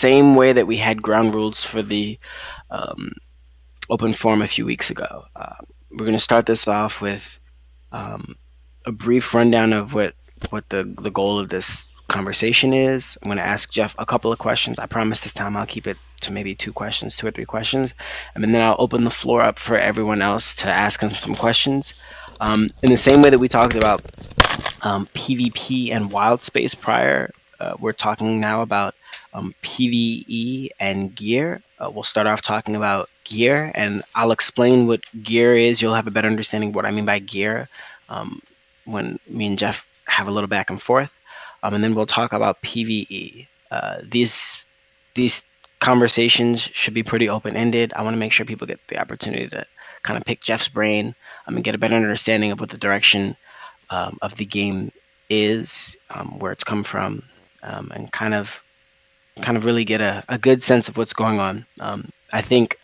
same way that we had ground rules for the um, open forum a few weeks ago. We're going to start this off with um, a brief rundown of what the goal of this conversation is. I'm going to ask Jeff a couple of questions. I promise this time I'll keep it to maybe 2 questions, 2 or 3 questions, and then I'll open the floor up for everyone else to ask him some questions. In the same way that we talked about PvP and wild space prior, we're talking now about PvE and gear. We'll start off talking about gear, and I'll explain what gear is. You'll have a better understanding of what I mean by gear um, when me and Jeff have a little back and forth. And then we'll talk about PvE. These conversations should be pretty open-ended. I want to make sure people get the opportunity to kind of pick Jeff's brain and get a better understanding of what the direction of the game is, where it's come from, and kind of really get a good sense of what's going on. I think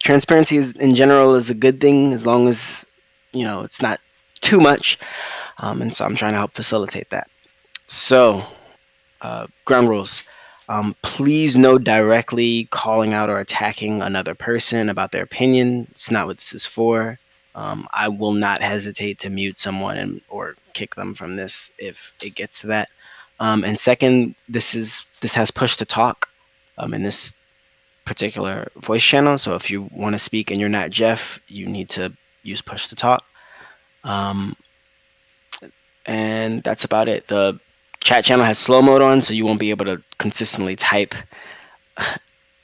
transparency in general is a good thing as long as it's not too much, and so I'm trying to help facilitate that. So, ground rules. Please no directly calling out or attacking another person about their opinion. It's not what this is for. I will not hesitate to mute someone or kick them from this if it gets to that. And second, this has push to talk in this particular voice channel. So if you want to speak and you're not Jeff, you need to use push to talk. And that's about it. The chat channel has slow mode on, so you won't be able to consistently type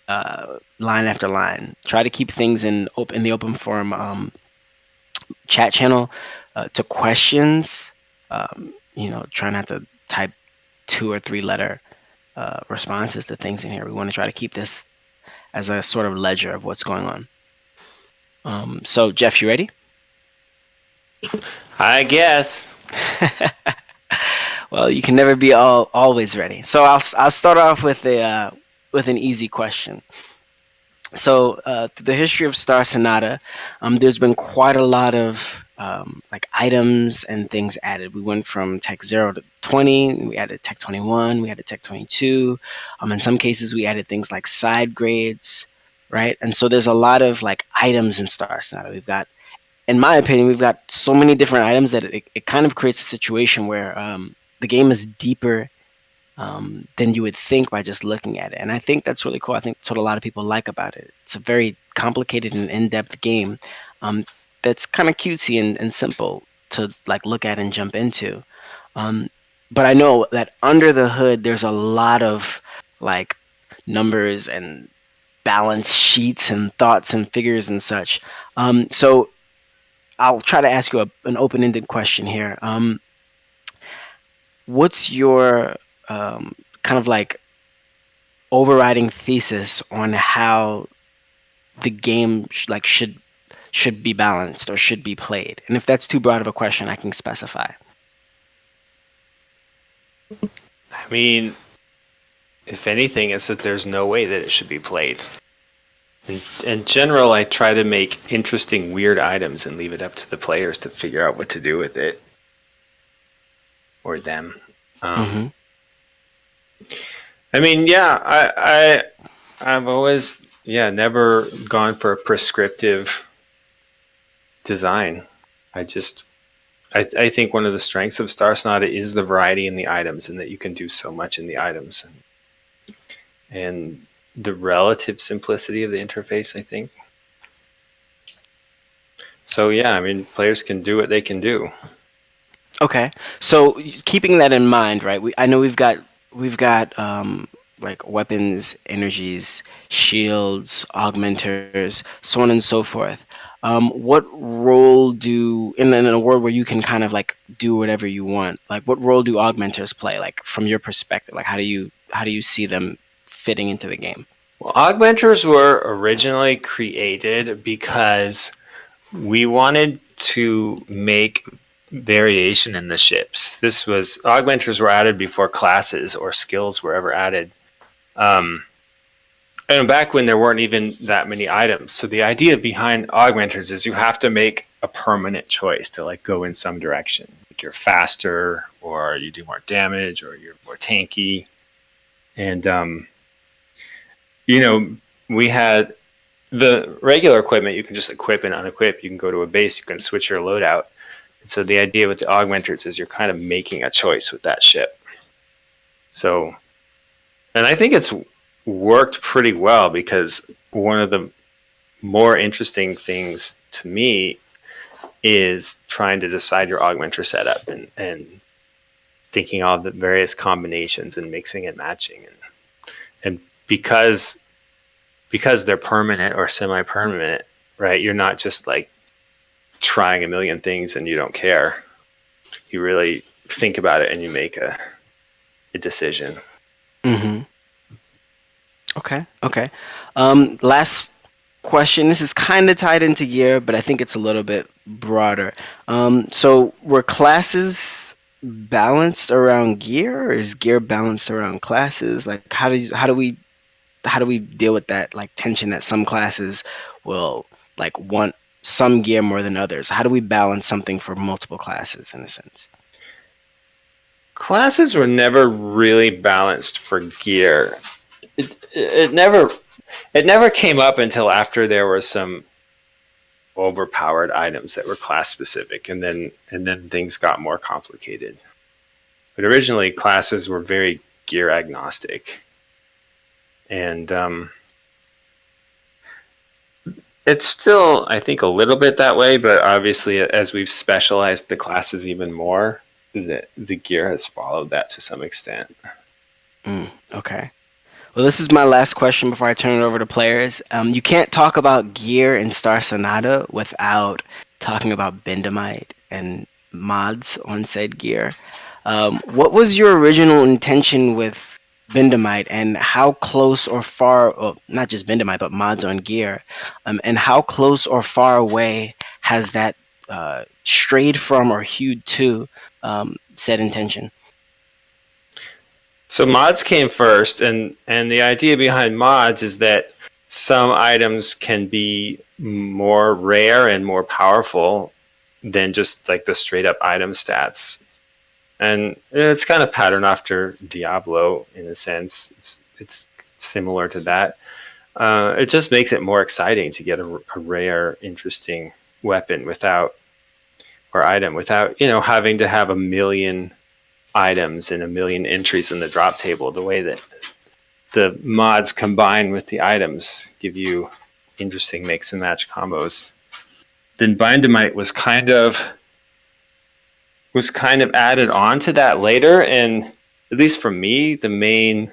line after line. Try to keep things in the open forum chat channel to questions. Try not to type 2 or 3 letter responses to things in here. We want to try to keep this as a sort of ledger of what's going on. So Jeff, you ready? I guess. Well, you can never be always ready. So I'll start off with an easy question. So through the history of Star Sonata, there's been quite a lot of items and things added. We went from Tech 0 to 20, we added Tech 21, we added Tech 22. In some cases, we added things like side grades, right? And so there's a lot of items in Star Sonata. In my opinion, we've got so many different items that it kind of creates a situation where the game is deeper than you would think by just looking at it. And I think that's really cool. I think that's what a lot of people like about it. It's a very complicated and in-depth game that's kind of cutesy and simple to look at and jump into. But I know that under the hood, there's a lot of numbers and balance sheets and thoughts and figures and such. So I'll try to ask you an open-ended question here. What's your kind of overriding thesis on how the game should be balanced or should be played? And if that's too broad of a question, I can specify. I mean, if anything, it's that there's no way that it should be played. In general, I try to make interesting, weird items and leave it up to the players to figure out what to do with it. Or them. I mean, yeah, I've always, never gone for a prescriptive design. I think one of the strengths of Star Sonata is the variety in the items, and that you can do so much in the items, and the relative simplicity of the interface, I think. So yeah, I mean, players can do what they can do. Okay, so keeping that in mind, right? I know we've got weapons, energies, shields, augmenters, so on and so forth. What role in a world where you can kind of do whatever you want? What role do augmenters play? From your perspective, how do you see them fitting into the game? Well, augmenters were originally created because we wanted to make variation in the ships. Augmenters were added before classes or skills were ever added. And back when there weren't even that many items. So the idea behind augmenters is you have to make a permanent choice to go in some direction. You're faster, or you do more damage, or you're more tanky. And you know, we had the regular equipment you can just equip and unequip. You can go to a base, you can switch your loadout. And so the idea with the augmenters is you're kind of making a choice with that ship. So, and I think it's worked pretty well, because one of the more interesting things to me is trying to decide your augmenter setup, and thinking all the various combinations and mixing and matching. And because they're permanent or semi-permanent, right? You're not just like trying a million things and you don't care. You really think about it and you make a decision. Mm-hmm. Okay. Last question. This is kind of tied into gear, but I think it's a little bit broader. So were classes balanced around gear, or is gear balanced around classes? Like, how do we deal with that, like, tension that some classes will like want some gear more than others? How do we balance something for multiple classes in a sense? Classes were never really balanced for gear. It never came up until after there were some overpowered items that were class specific, and then things got more complicated. But originally classes were very gear agnostic, and it's still, I think, a little bit that way. But obviously, as we've specialized the classes even more, the gear has followed that to some extent. Okay. Well, this is my last question before I turn it over to players. You can't talk about gear in Star Sonata without talking about Bendamite and mods on said gear. What was your original intention with Bendamite, and how close or far, well, not just Bendamite, but mods on gear, and how close or far away has that strayed from or hewed to said intention? So mods came first, and the idea behind mods is that some items can be more rare and more powerful than just like the straight up item stats. And it's kind of patterned after Diablo in a sense. It's similar to that. It just makes it more exciting to get a rare, interesting weapon without, or item without, having to have a million items and a million entries in the drop table. The way that the mods combine with the items give you interesting mix and match combos. Then Bindamite was kind of added on to that later, and at least for me, the main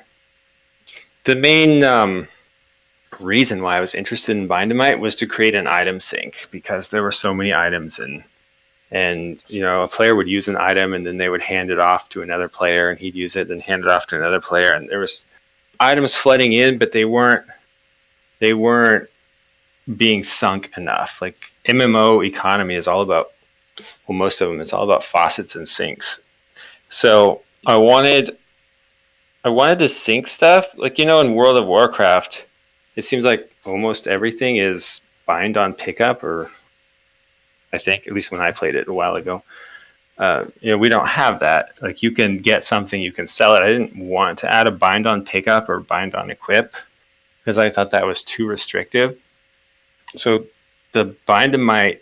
reason why I was interested in Bindamite was to create an item sync, because there were so many items, and a player would use an item and then they would hand it off to another player and he'd use it and hand it off to another player, and there was items flooding in, but they weren't being sunk enough. Like, MMO economy is all about, well, most of them, it's all about faucets and sinks. So I wanted to sync stuff, like, in World of Warcraft, it seems like almost everything is bind on pickup, or I think, at least when I played it a while ago. We don't have that. Like, you can get something, you can sell it. I didn't want to add a bind on pickup or bind on equip, because I thought that was too restrictive. So the Bindamite,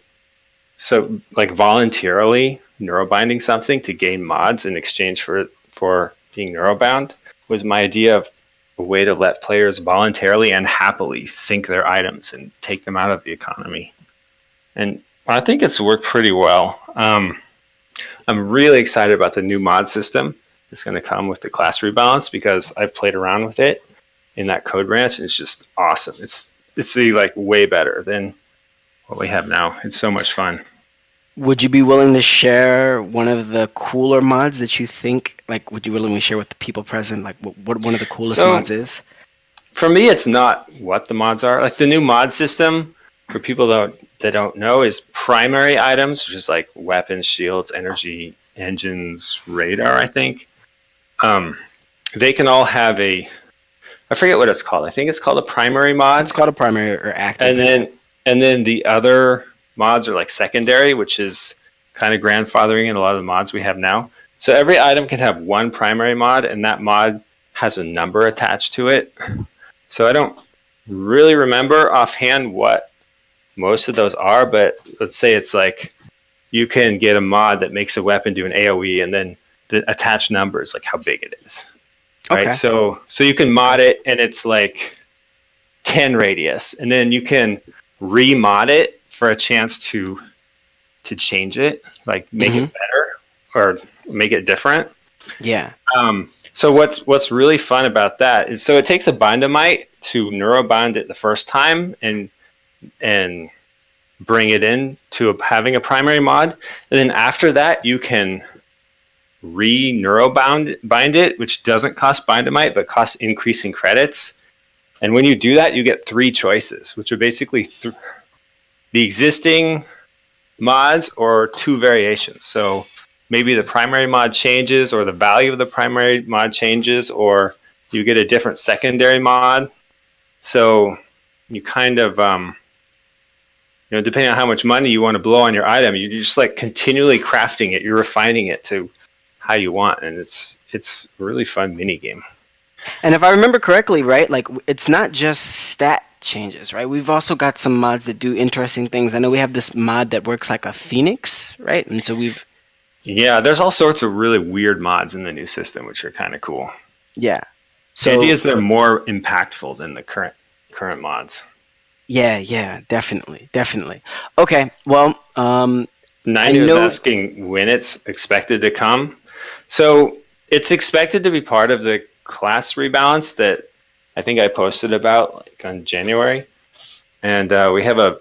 so like voluntarily neurobinding something to gain mods in exchange for being neurobound, was my idea of a way to let players voluntarily and happily sync their items and take them out of the economy. And I think it's worked pretty well. I'm really excited about the new mod system that's going to come with the class rebalance, because I've played around with it in that code branch, and it's just awesome. It's like way better than what we have now. It's so much fun. Would you be willing to share one of the cooler mods that you think, like, would you willingly share with the people present, like, what one of the coolest So mods is? for me, it's not what the mods are. Like, the new mod system, for people that don't know, is primary items, which is like weapons, shields, energy, engines, radar, I think. Um, they can all have I forget what it's called. I think it's called a primary It's mod. called a primary or And active, yeah. then the other mods are like secondary, which is kind of grandfathering in a lot of the mods we have now. So every item can have one primary mod, and that mod has a number attached to it. So I don't really remember offhand what most of those are, but let's say it's like you can get a mod that makes a weapon do an AoE and then the attached numbers, like how big it is. Right? Okay. So you can mod it and it's like 10 radius, and then you can remod it for a chance to change it, like make Mm-hmm. it better or make it different. Yeah. So what's really fun about that is, so it takes a bindamite to neurobind it the first time and bring it in to having a primary mod, and then after that you can bind it, which doesn't cost bindamite but costs increasing credits. And when you do that, you get three choices, which are basically the existing mods or two variations. So maybe the primary mod changes, or the value of the primary mod changes, or you get a different secondary mod. So you kind of, depending on how much money you want to blow on your item, you're just like continually crafting it. You're refining it to how you want, and it's a really fun mini game. And if I remember correctly, right, like it's not just stat changes, right? We've also got some mods that do interesting things. I know we have this mod that works like a phoenix, right? And so we've Yeah, there's all sorts of really weird mods in the new system, which are kind of cool. yeah. The idea So is they're more impactful than the current mods. yeah, definitely, definitely. Okay, well, I Ninety was know. asking when it's expected to come. So it's expected to be part of the class rebalance that I think I posted about like on January. And we have a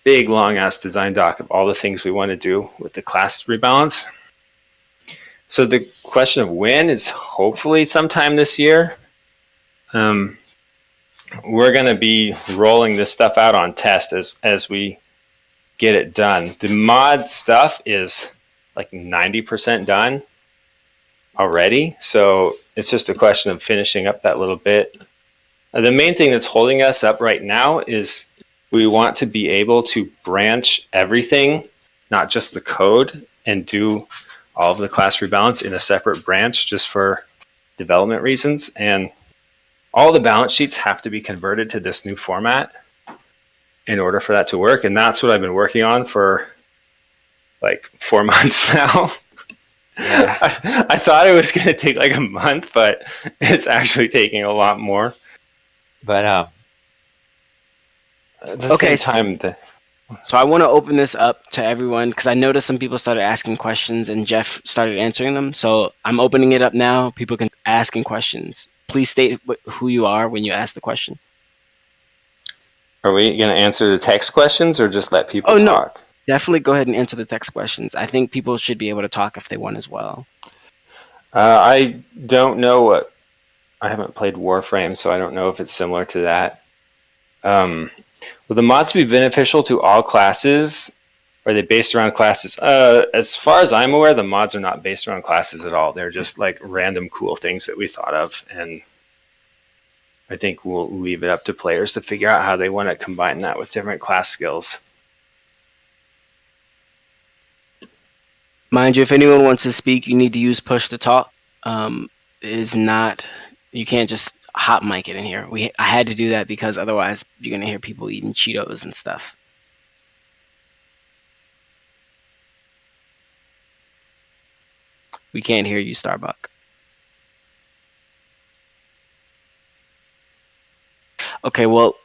big long ass design doc of all the things we want to do with the class rebalance. So the question of when is hopefully sometime this year. Um, we're going to be rolling this stuff out on test as we get it done. The mod stuff is like 90% done already, so it's just a question of finishing up that little bit. The main thing that's holding us up right now is we want to be able to branch everything, not just the code, and do all of the class rebalance in a separate branch just for development reasons. And all the balance sheets have to be converted to this new format in order for that to work. And that's what I've been working on for like 4 months now. Yeah. I thought it was going to take like a month, but it's actually taking a lot more. But at the Okay, same time, so I want to open this up to everyone because I noticed some people started asking questions and Jeff started answering them. So I'm opening it up now. People can asking questions. Please state who you are when you ask the question. are we going to answer the text questions or just let people Oh no, talk? definitely go ahead and answer the text questions. I think people should be able to talk if they want as well. I don't know what. I haven't played Warframe, so I don't know if it's similar to that. Will the mods be beneficial to all classes? Are they based around classes? As far as I'm aware, the mods are not based around classes at all. They're just like random cool things that we thought of, and I think we'll leave it up to players to figure out how they want to combine that with different class skills. Mind you, if anyone wants to speak, you need to use push to talk. Is not you can't just hot mic it in here. I had to do that because otherwise you're gonna hear people eating Cheetos and stuff. We can't hear you, Starbuck. Okay, well,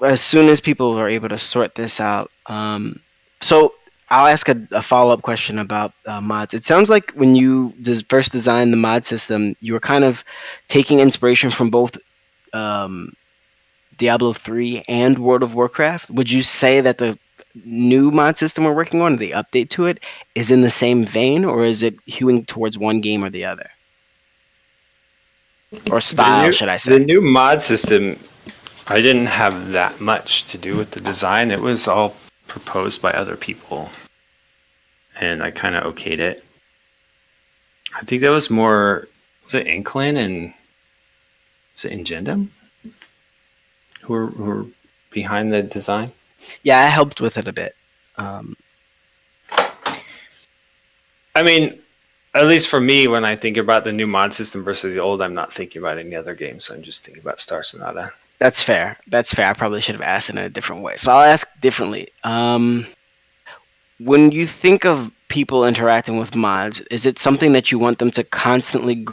as soon as people are able to sort this out, so I'll ask a follow up question about mods. It sounds like when you first designed the mod system, you were kind of taking inspiration from both um, Diablo 3 and World of Warcraft. Would you say that the new mod system we're working on, the update to it, is in the same vein, or is it hewing towards one game or the other? Or style, should I The say? new mod system, I didn't have that much to do with the design. It was all proposed by other people, and I kind of okayed it. I think that was more, was it Inklin and was it Ingendum who were behind the design? Yeah, I helped with it a bit. Um, I mean, at least for me, when I think about the new mod system versus the old, I'm not thinking about any other games. I'm just thinking about Star Sonata. That's fair. That's fair. I probably should have asked it in a different way. So I'll ask differently. When you think of people interacting with mods, is it something that you want them to constantly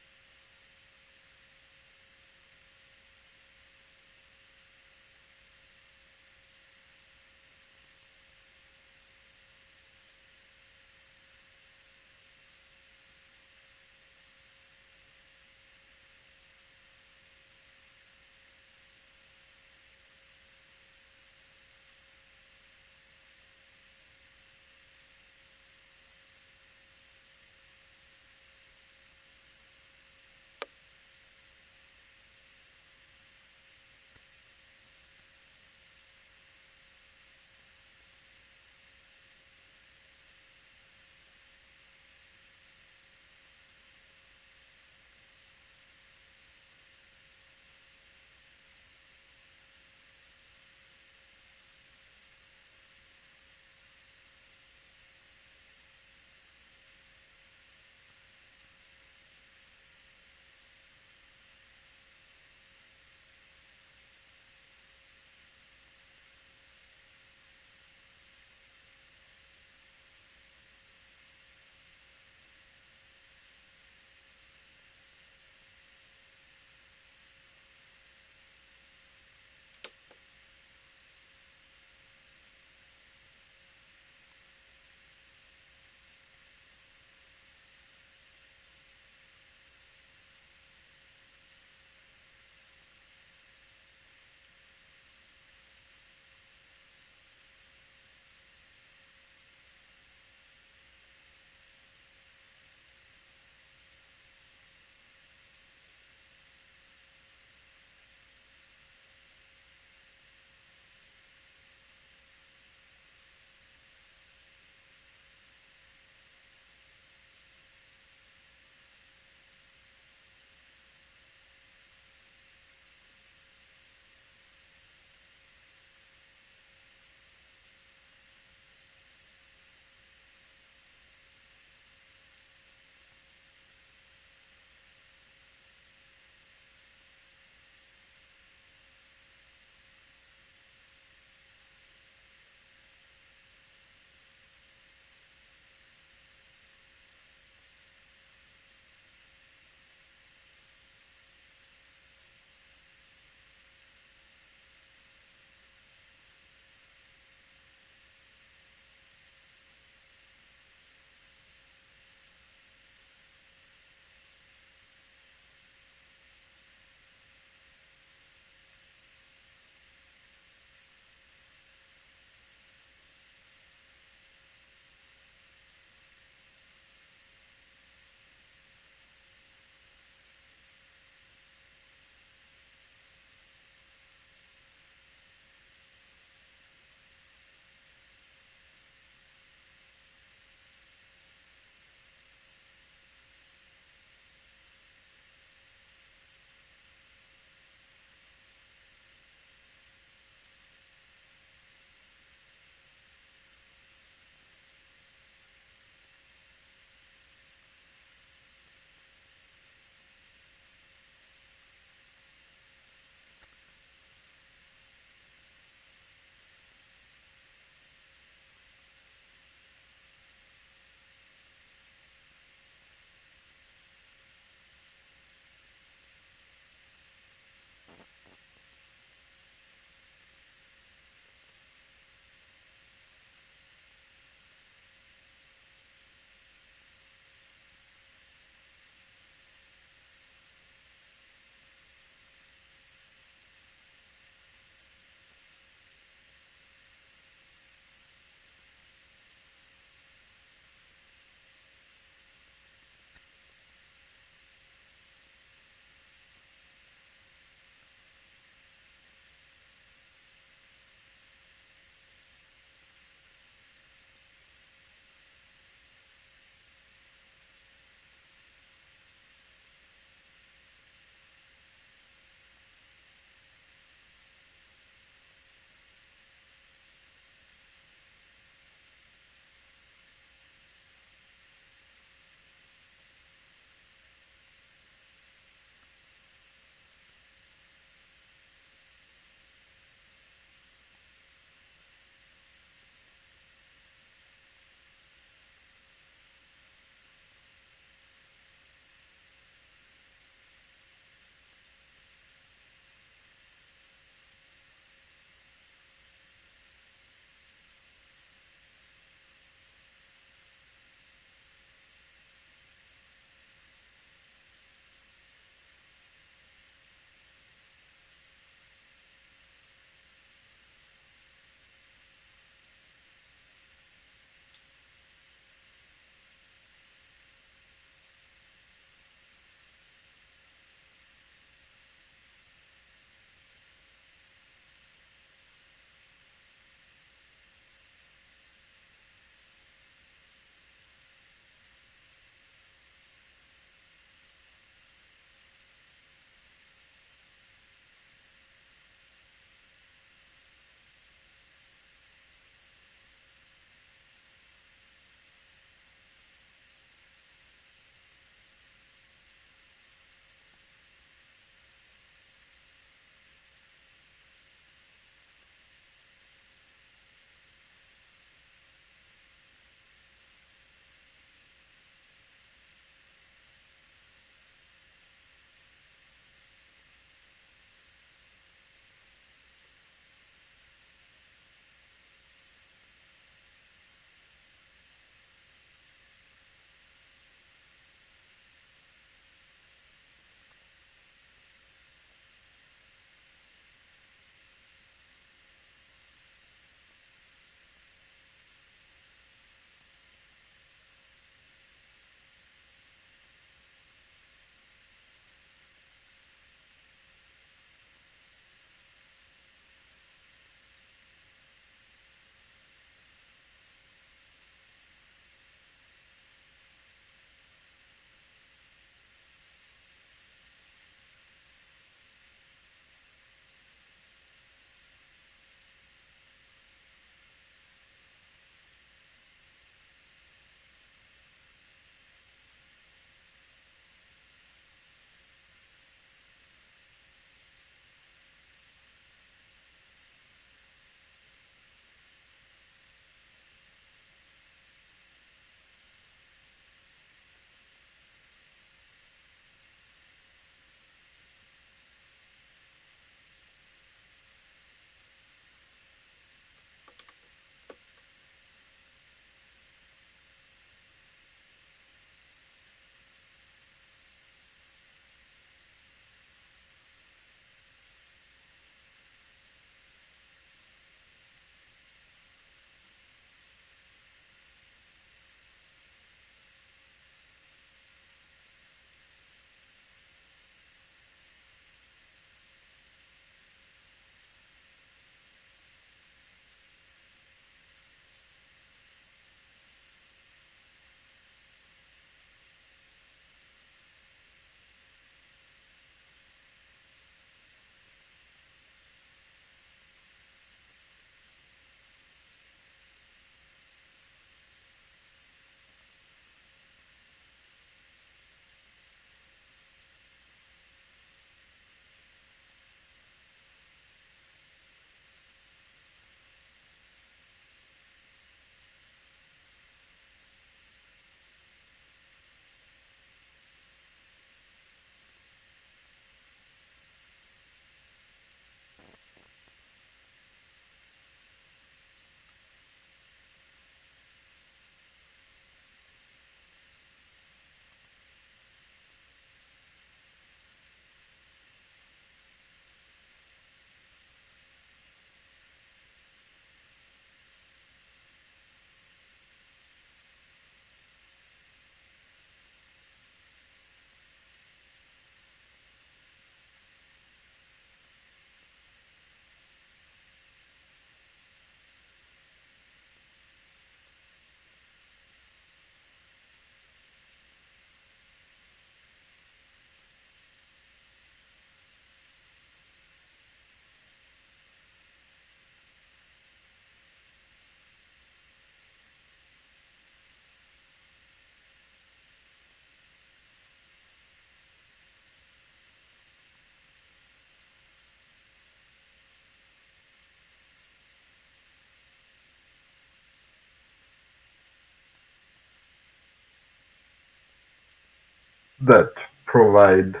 that provide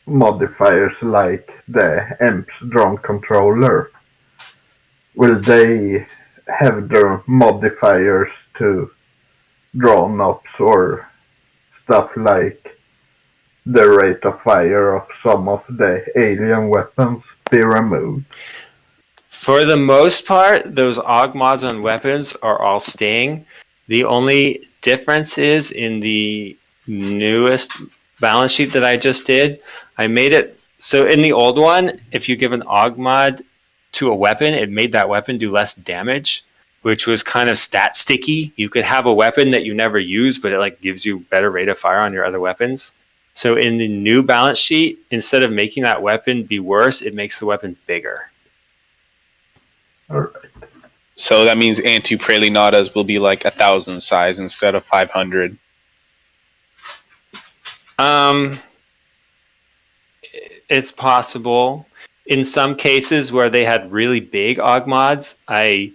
modifiers like the EMP's drone controller, will they have their modifiers to drone ops or stuff like the rate of fire of some of the alien weapons be removed? For the most part, those AUG mods on weapons are all staying. The only difference is in the newest balance sheet that I just did, I made it so in the old one, if you give an AUG mod to a weapon, it made that weapon do less damage, which was kind of stat sticky. You could have a weapon that you never use, but it like gives you better rate of fire on your other weapons. So in the new balance sheet, instead of making that weapon be worse, it makes the weapon bigger. Alright. So that means anti-pralinadas will be like 1,000 size instead of 500. It's possible. In some cases where they had really big AUG mods, I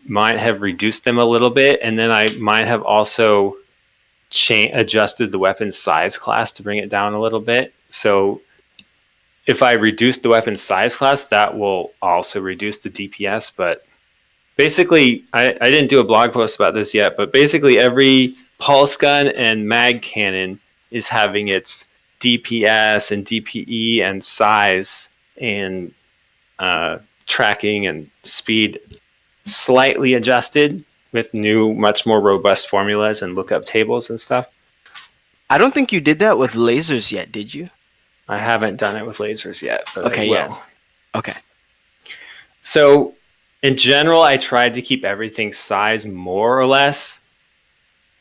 might have reduced them a little bit, and then I might have also adjusted the weapon size class to bring it down a little bit. So if I reduce the weapon size class, that will also reduce the DPS. But basically, I didn't do a blog post about this yet, but basically every pulse gun and mag cannon is having its DPS and DPE and size and tracking and speed slightly adjusted with new, much more robust formulas and lookup tables and stuff. I don't think you did that with lasers yet, did you? I haven't done it with lasers yet, but Okay, I will. yes. Okay. So in general, I tried to keep everything size more or less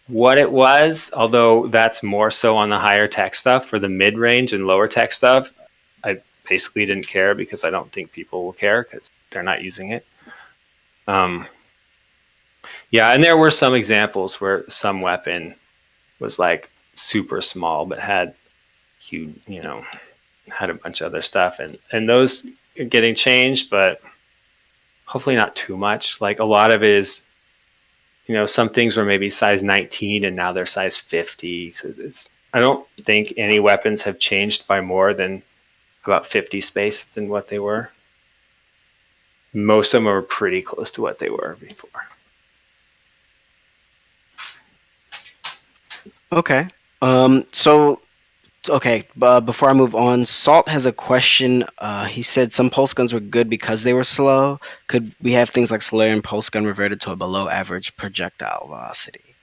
what it was, although that's more so on the higher tech stuff. For the mid-range and lower tech stuff, I basically didn't care because I don't think people will care because they're not using it. Yeah, and there were some examples where some weapon was like super small but had huge, had a bunch of other stuff, and those are getting changed, but hopefully not too much. Like a lot of it is, some things were maybe size 19 and now they're size 50. So I don't think any weapons have changed by more than about 50 space than what they were. Most of them are pretty close to what they were before. Okay. Before I move on, Salt has a question. He said some pulse guns were good because they were slow. Could we have things like Solarian pulse gun reverted to a below average projectile velocity?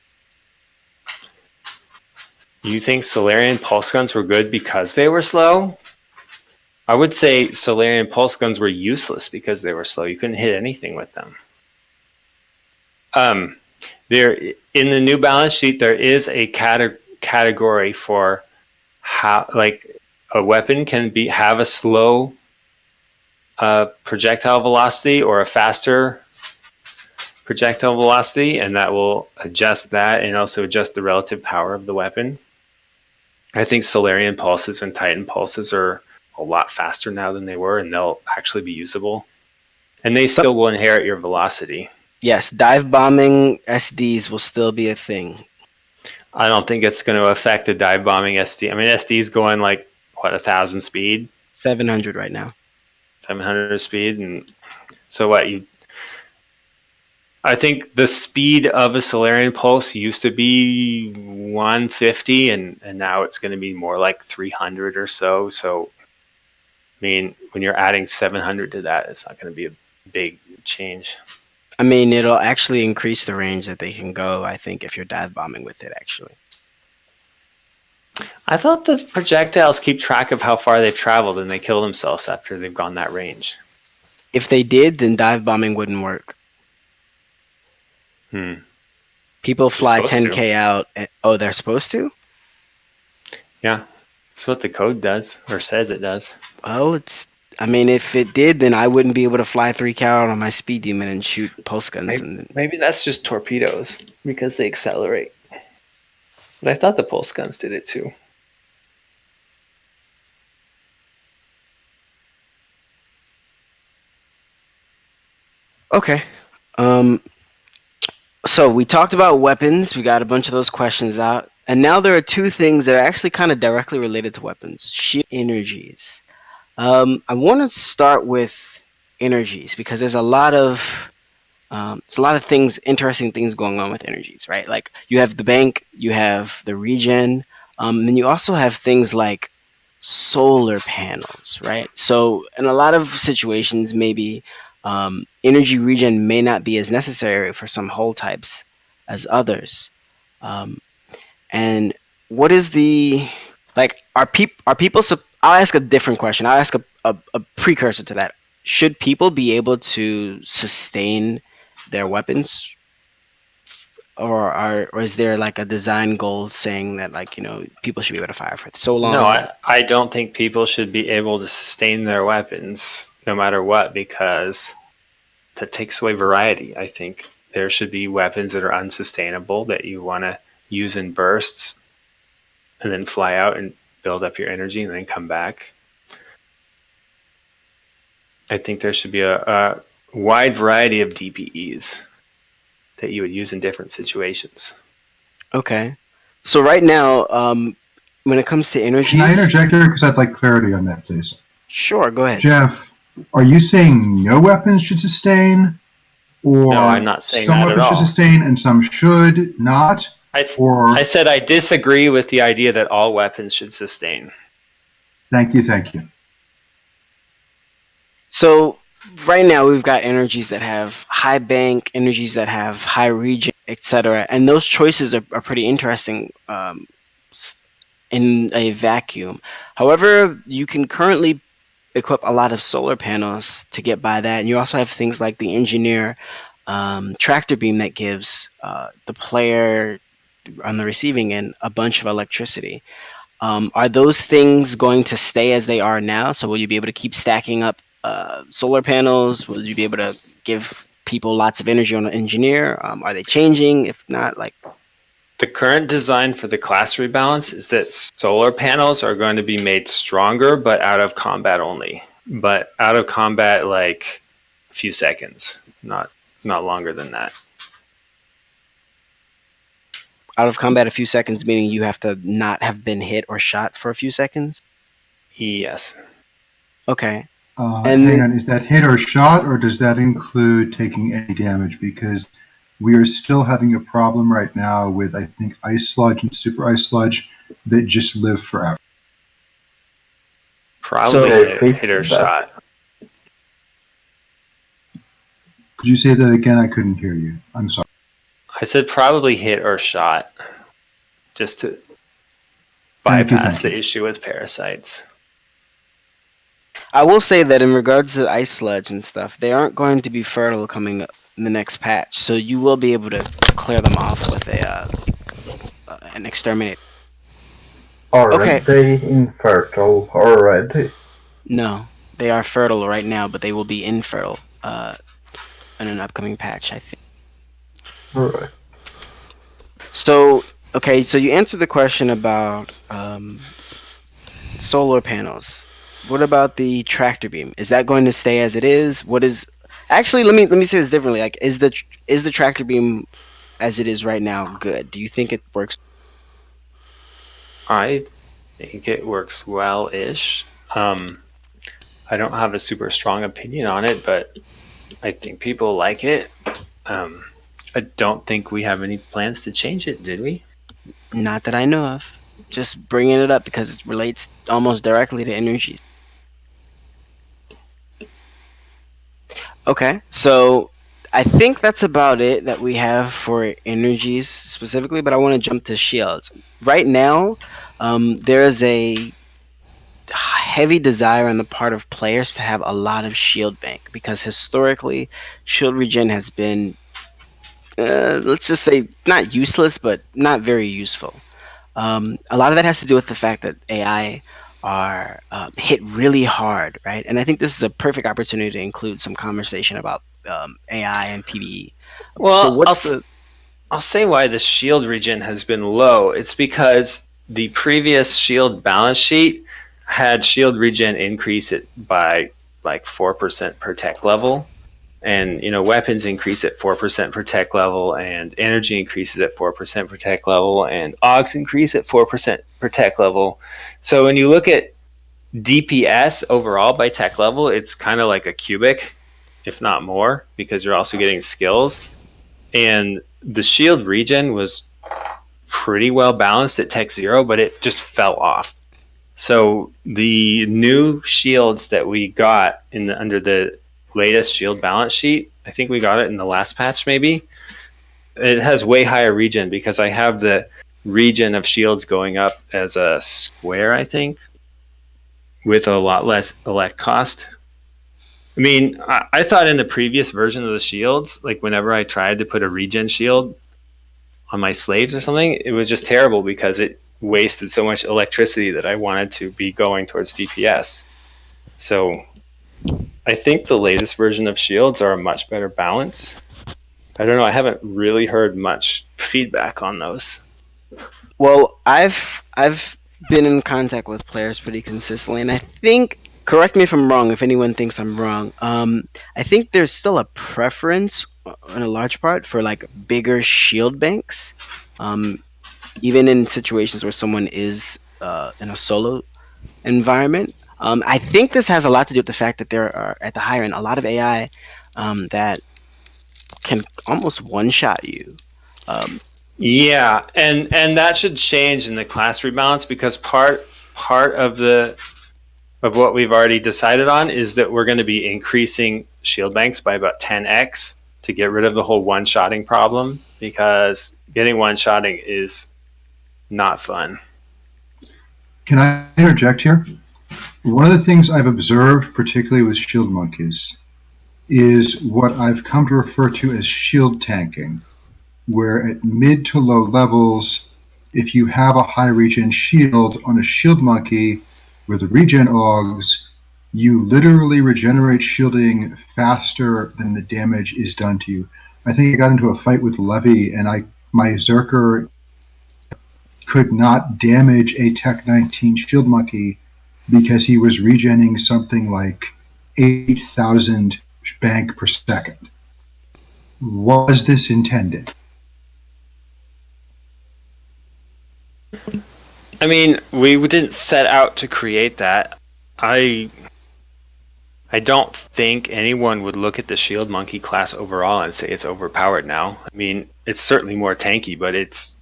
You think Solarian pulse guns were good because they were slow? I would say Solarian pulse guns were useless because they were slow. You couldn't hit anything with them. There in the new balance sheet, there is a category for how, like, a weapon can have a slow projectile velocity or a faster projectile velocity, and that will adjust that and also adjust the relative power of the weapon. I think Solarian pulses and Titan pulses are a lot faster now than they were, and they'll actually be usable. And they still will inherit your velocity. Yes, dive bombing SDs will still be a thing. I don't think it's going to affect the dive bombing SD. I mean, SD is going like, 1,000 speed? 700 right now. 700 speed. And so what? I think the speed of a Solarian pulse used to be 150, and now it's going to be more like 300 or so. So, I mean, when you're adding 700 to that, it's not going to be a big change. I mean, it'll actually increase the range that they can go, I think, if you're dive bombing with it, actually. I thought the projectiles keep track of how far they've traveled and they kill themselves after they've gone that range. If they did, then dive bombing wouldn't work. People fly 10K out. They're supposed to? Yeah. That's what the code does, or says it does. Well, if it did, then I wouldn't be able to fly 3K out on my speed demon and shoot pulse guns. Maybe that's just torpedoes because they accelerate. But I thought the pulse guns did it too. Okay. So we talked about weapons. We got a bunch of those questions out. And now there are two things that are actually kind of directly related to weapons: shield energies. I want to start with energies because there's a lot of things, interesting things going on with energies, right? Like you have the bank, you have the regen, then you also have things like solar panels, right? So in a lot of situations, maybe energy regen may not be as necessary for some hull types as others. Um, and what is the like? Are people? I'll ask a different question. I'll ask a precursor to that. Should people be able to sustain their weapons, or is there like a design goal saying that, like, people should be able to fire for so No, long? I don't think people should be able to sustain their weapons no matter what, because that takes away variety. I think there should be weapons that are unsustainable that you want to use in bursts and then fly out and build up your energy and then come back. I think there should be a wide variety of DPEs that you would use in different situations. Okay, so right now, when it comes to energies, Can I interject here? Because I'd like clarity on that, please. Sure, go ahead. Jeff, are you saying no weapons should sustain? Or No, I'm not saying some that at weapons should all. sustain and some should not? I said I disagree with the idea that all weapons should sustain. Thank you. So right now we've got energies that have high bank, energies that have high regen, etc. And those choices are pretty interesting in a vacuum. However, you can currently equip a lot of solar panels to get by that. And you also have things like the engineer tractor beam that gives the player on the receiving end a bunch of electricity. Are those things going to stay as they are now? So will you be able to keep stacking up solar panels? Will you be able to give people lots of energy on an engineer? Are they changing? If not, like... The current design for the class rebalance is that solar panels are going to be made stronger, but out of combat only. But out of combat, like a few seconds, not longer than that. Out of combat a few seconds, meaning you have to not have been hit or shot for a few seconds? Yes. Okay. Hang on, is that hit or shot, or does that include taking any damage? Because we are still having a problem right now with, I think, Ice Sludge and Super Ice Sludge that just live forever. Probably hit or shot. Could you say that again? I couldn't hear you. I'm sorry. I said probably hit or shot, just to bypass the issue with parasites. I will say that in regards to Ice Sludge and stuff, they aren't going to be fertile coming up in the next patch, so you will be able to clear them off with an exterminate. Aren't they infertile already? No, they are fertile right now, but they will be infertile in an upcoming patch, I think. Right. So, okay, so you answered the question about solar panels. What about the tractor beam? Is that going to stay as it is? Actually, let me say this differently. Like, is the tractor beam as it is right now good? Do you think it works? I think it works well-ish. I don't have a super strong opinion on it, but I think people like it. I don't think we have any plans to change it, did we? Not that I know of. Just bringing it up because it relates almost directly to energy. Okay, so I think that's about it that we have for energies specifically, but I want to jump to shields. Right now, there is a heavy desire on the part of players to have a lot of shield bank, because historically, shield regen has been, let's just say, not useless, but not very useful. A lot of that has to do with the fact that AI are hit really hard, right? And I think this is a perfect opportunity to include some conversation about AI and PvE. Well, so I'll say why the shield regen has been low. It's because the previous shield balance sheet had shield regen increase it by like 4% per tech level, And weapons increase at 4% per tech level, and energy increases at 4% per tech level, and AUGs increase at 4% per tech level. So when you look at DPS overall by tech level, it's kind of like a cubic, if not more, because you're also getting skills. And the shield regen was pretty well balanced at tech 0, but it just fell off. So the new shields that we got under the latest shield balance sheet, I think we got it in the last patch maybe, it has way higher regen because I have the regen of shields going up as a square, I think, with a lot less elect cost. I mean, I thought in the previous version of the shields, like whenever I tried to put a regen shield on my slaves or something, it was just terrible because it wasted so much electricity that I wanted to be going towards DPS. So I think the latest version of shields are a much better balance. I don't know, I haven't really heard much feedback on those. Well, I've been in contact with players pretty consistently, and I think, correct me if I'm wrong, if anyone thinks I'm wrong, I think there's still a preference in a large part for like bigger shield banks, even in situations where someone is in a solo environment. I think this has a lot to do with the fact that there are at the higher end a lot of AI that can almost one-shot you. Yeah, and that should change in the class rebalance, because part of what we've already decided on is that we're going to be increasing shield banks by about 10x to get rid of the whole one-shotting problem, because getting one-shotting is not fun. Can I interject here? One of the things I've observed, particularly with shield monkeys, is what I've come to refer to as shield tanking, where at mid to low levels, if you have a high regen shield on a shield monkey with regen augs, you literally regenerate shielding faster than the damage is done to you. I think I got into a fight with Levy, and my Zerker could not damage a Tech 19 shield monkey because he was regenning something like 8,000 bank per second. Was this intended? I mean, we didn't set out to create that. I don't think anyone would look at the shield monkey class overall and say it's overpowered now. I mean, it's certainly more tanky, but it's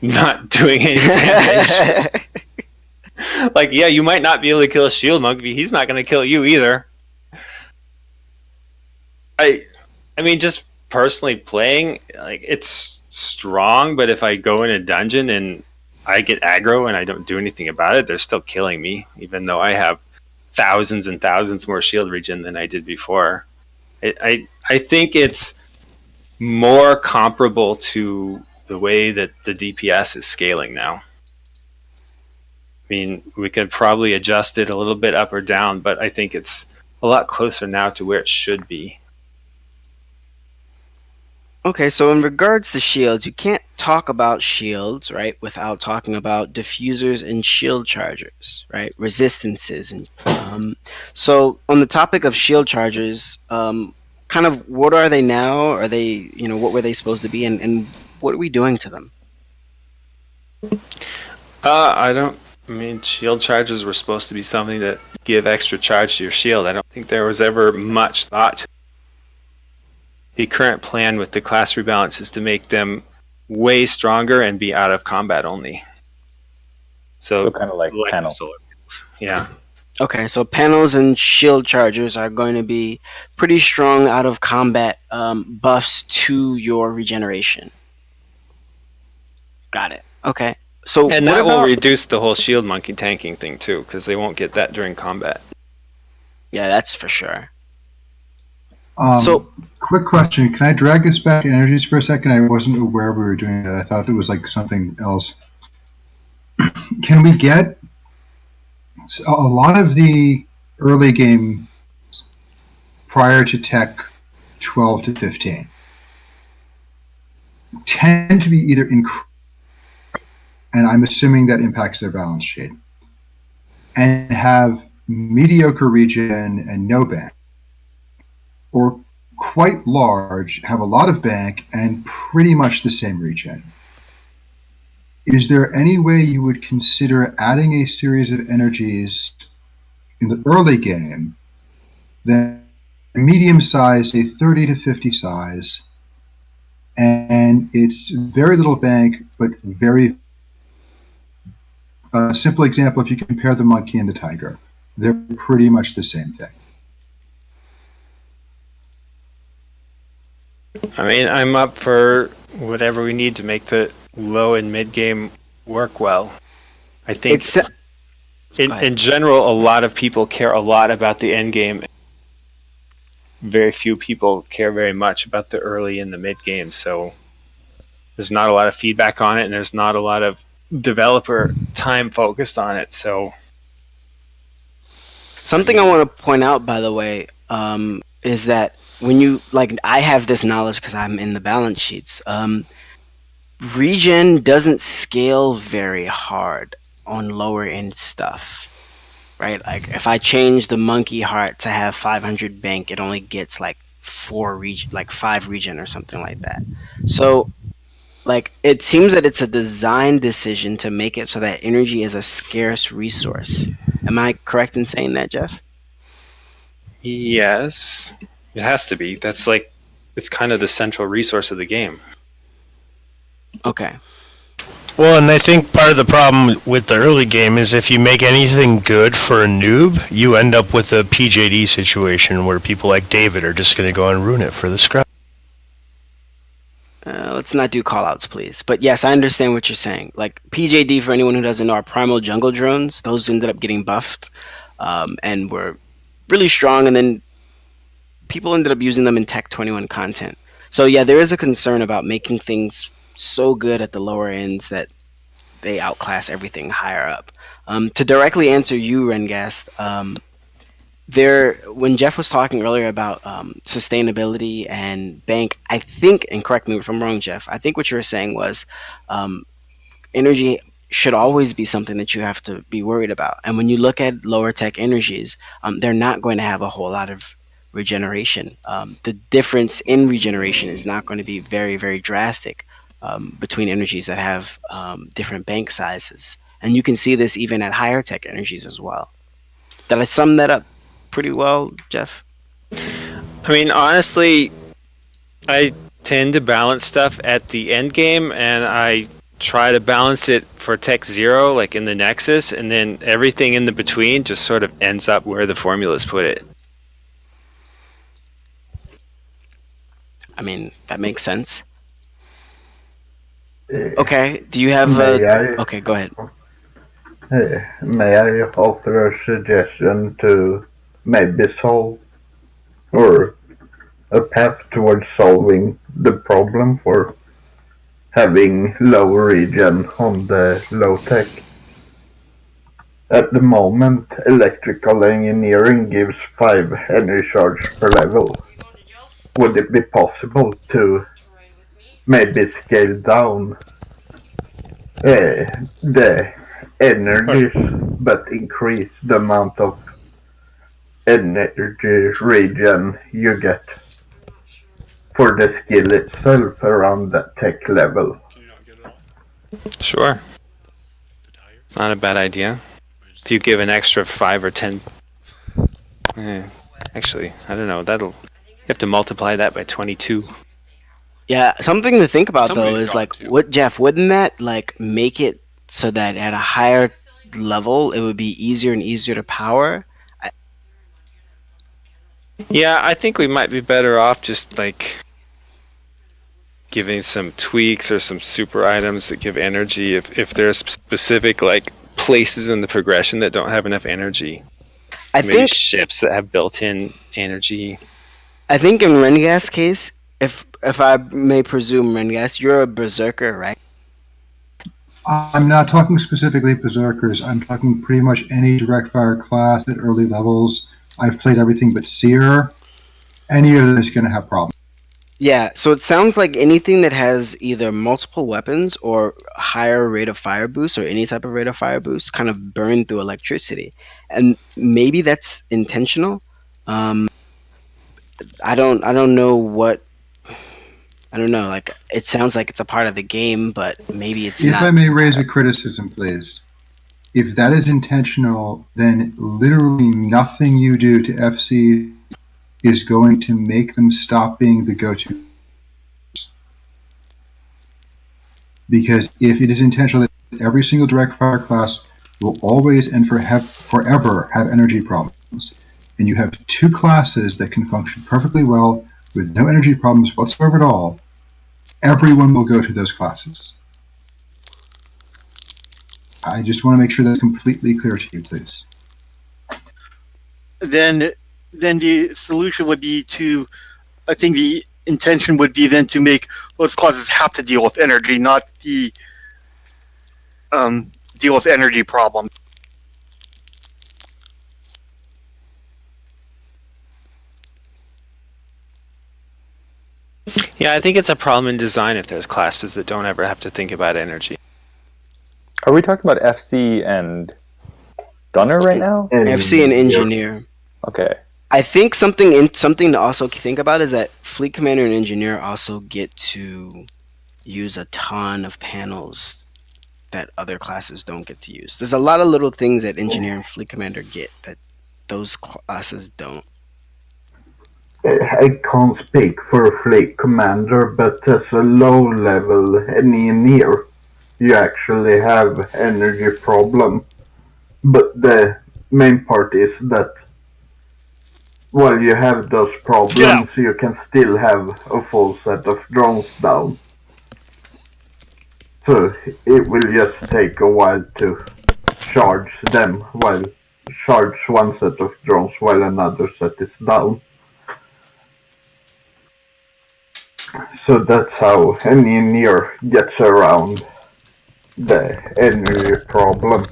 not doing any damage. Like, yeah, you might not be able to kill a shield monkey, but he's not going to kill you either. I mean, just personally playing, like, it's strong, but if I go in a dungeon and I get aggro and I don't do anything about it, they're still killing me, even though I have thousands and thousands more shield regen than I did before. I think it's more comparable to the way that the DPS is scaling now. I mean, we could probably adjust it a little bit up or down, but I think it's a lot closer now to where it should be. Okay, so in regards to shields, you can't talk about shields, right, without talking about diffusers and shield chargers, right? Resistances. And so on the topic of shield chargers, kind of what are they now? Are they, what were they supposed to be, and what are we doing to them? I mean, shield charges were supposed to be something that give extra charge to your shield. I don't think there was ever much thought to the current plan with the class rebalance is to make them way stronger and be out of combat only. So kind of like panels. Yeah. Okay, so panels and shield chargers are going to be pretty strong out of combat buffs to your regeneration. Got it. Okay. So and that will reduce the whole shield monkey tanking thing too, because they won't get that during combat. Yeah, that's for sure. So, quick question. Can I drag us back to energies for a second? I wasn't aware we were doing that. I thought it was like something else. Can we get a lot of the early game prior to Tech 12 to 15 tend to be either and I'm assuming that impacts their balance sheet, and have mediocre regen and no ban, or quite large, have a lot of bank, and pretty much the same regen. Is there any way you would consider adding a series of energies in the early game, then medium size, say 30 to 50 size, and it's very little bank, but very a simple example, if you compare the monkey and the tiger, they're pretty much the same thing. I mean, I'm up for whatever we need to make the low and mid game work well. I think in general, a lot of people care a lot about the end game. Very few people care very much about the early and the mid game. So there's not a lot of feedback on it, and there's not a lot of developer time focused on it. So something I want to point out, by the way, is that when you I have this knowledge because I'm in the balance sheets. Regen doesn't scale very hard on lower end stuff, right? Like if I change the monkey heart to have 500 bank, it only gets like 5 regen or something like that. So it seems that it's a design decision to make it so that energy is a scarce resource. Am I correct in saying that, Jeff? yes, it has to be. That's it's kind of the central resource of the game. Okay. Well, and I think part of the problem with the early game is if you make anything good for a noob, you end up with a PJD situation where people like David are just going to go and ruin it for the scrub. Let's not do callouts, please. But yes, I understand what you're saying. Like PJD, for anyone who doesn't know, are primal jungle drones. Those ended up getting buffed and were really strong, and then people ended up using them in Tech 21 content. So yeah, there is a concern about making things so good at the lower ends that they outclass everything higher up. To directly answer you, Rengast, when Jeff was talking earlier about sustainability and bank, I think, and correct me if I'm wrong, Jeff, I think what you were saying was energy should always be something that you have to be worried about. And when you look at lower tech energies, they're not going to have a whole lot of regeneration. The difference in regeneration is not going to be very, very drastic between energies that have different bank sizes. And you can see this even at higher tech energies as well. Did I sum that up pretty well, Jeff? I mean, honestly, I tend to balance stuff at the end game, and I try to balance it for Tech 0, like in the Nexus, and then everything in the between just sort of ends up where the formulas put it. I mean, that makes sense. Okay, do you have okay, go ahead. May I offer a suggestion to maybe solve or a path towards solving the problem for having low regen on the low tech? At the moment, electrical engineering gives 5 energy charge per level. Would it be possible to maybe scale down the energies but increase the amount of energy regen you get for the skill itself around that tech level? Sure. It's not a bad idea. If you give an extra 5 or 10... actually, I don't know. You have to multiply that by 22. Yeah, something to think about though is Jeff, wouldn't that make it so that at a higher level it would be easier and easier to power? Yeah, I think we might be better off just giving some tweaks or some super items that give energy if there's specific places in the progression that don't have enough energy. Maybe ships that have built-in energy. I think in Rengast's case, if I may presume, Rengast, you're a berserker, right? I'm not talking specifically berserkers. I'm talking pretty much any direct fire class at early levels. I've played everything but Seer. Any of them is going to have problems. Yeah, so it sounds like anything that has either multiple weapons or higher rate of fire boost or any type of rate of fire boost kind of burn through electricity. And maybe that's intentional. I don't know what. I don't know. Like, it sounds like it's a part of the game, but maybe it's If not. I may raise a criticism, please. If that is intentional, then literally nothing you do to FC is going to make them stop being the go-to. Because if it is intentional that every single direct fire class will always and forever have energy problems, and you have two classes that can function perfectly well with no energy problems whatsoever at all, everyone will go to those classes. I just want to make sure that's completely clear to you, please. Then the solution would be to, I think the intention would be then to make those classes have to deal with energy, not the deal with energy problems. Yeah, I think it's a problem in design if there's classes that don't ever have to think about energy. Are we talking about FC and Gunner right now? FC and Engineer. Okay. I think something to also think about is that Fleet Commander and Engineer also get to use a ton of panels that other classes don't get to use. There's a lot of little things that Engineer and Fleet Commander get that those classes don't. I can't speak for a Fleet Commander, but as a low-level engineer, you actually have energy problem. But the main part is that while you have those problems, you can still have a full set of drones down. So it will just take a while to charge them, while charge one set of drones while another set is down. So that's how an engineer gets around the energy problem.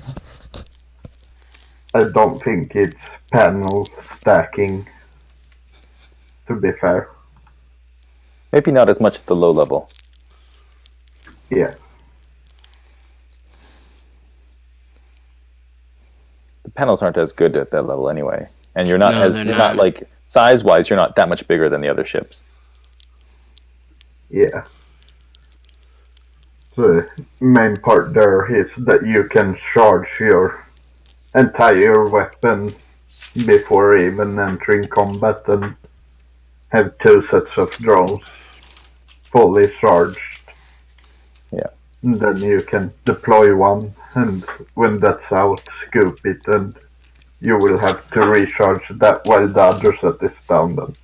I don't think it's panel stacking, to be fair. Maybe not as much at the low level. Yeah. The panels aren't as good at that level anyway. And you're not No, you're not like size-wise, you're not that much bigger than the other ships. Yeah. The main part there is that you can charge your entire weapon before even entering combat and have two sets of drones fully charged. Yeah. And then you can deploy one, and when that's out, scoop it, and you will have to recharge that while the other set is down then.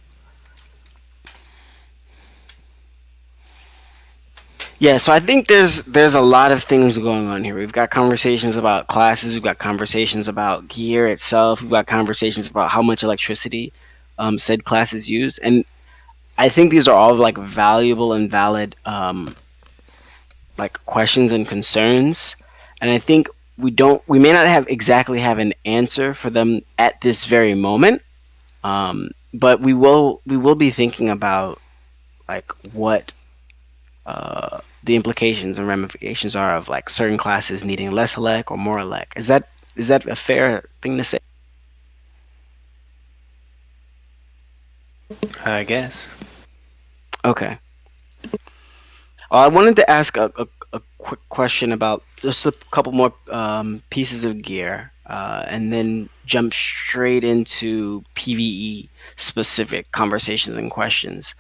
Yeah, so I think there's a lot of things going on here. We've got conversations about classes, we've got conversations about gear itself, we've got conversations about how much electricity said classes use, and I think these are all like valuable and valid like questions and concerns, and I think we may not have an answer for them at this very moment, but we will be thinking about like what the implications and ramifications are of like certain classes needing less elec or more elec. Is that a fair thing to say? I guess. Okay. I wanted to ask a quick question about just a couple more pieces of gear, and then jump straight into PvE specific conversations and questions.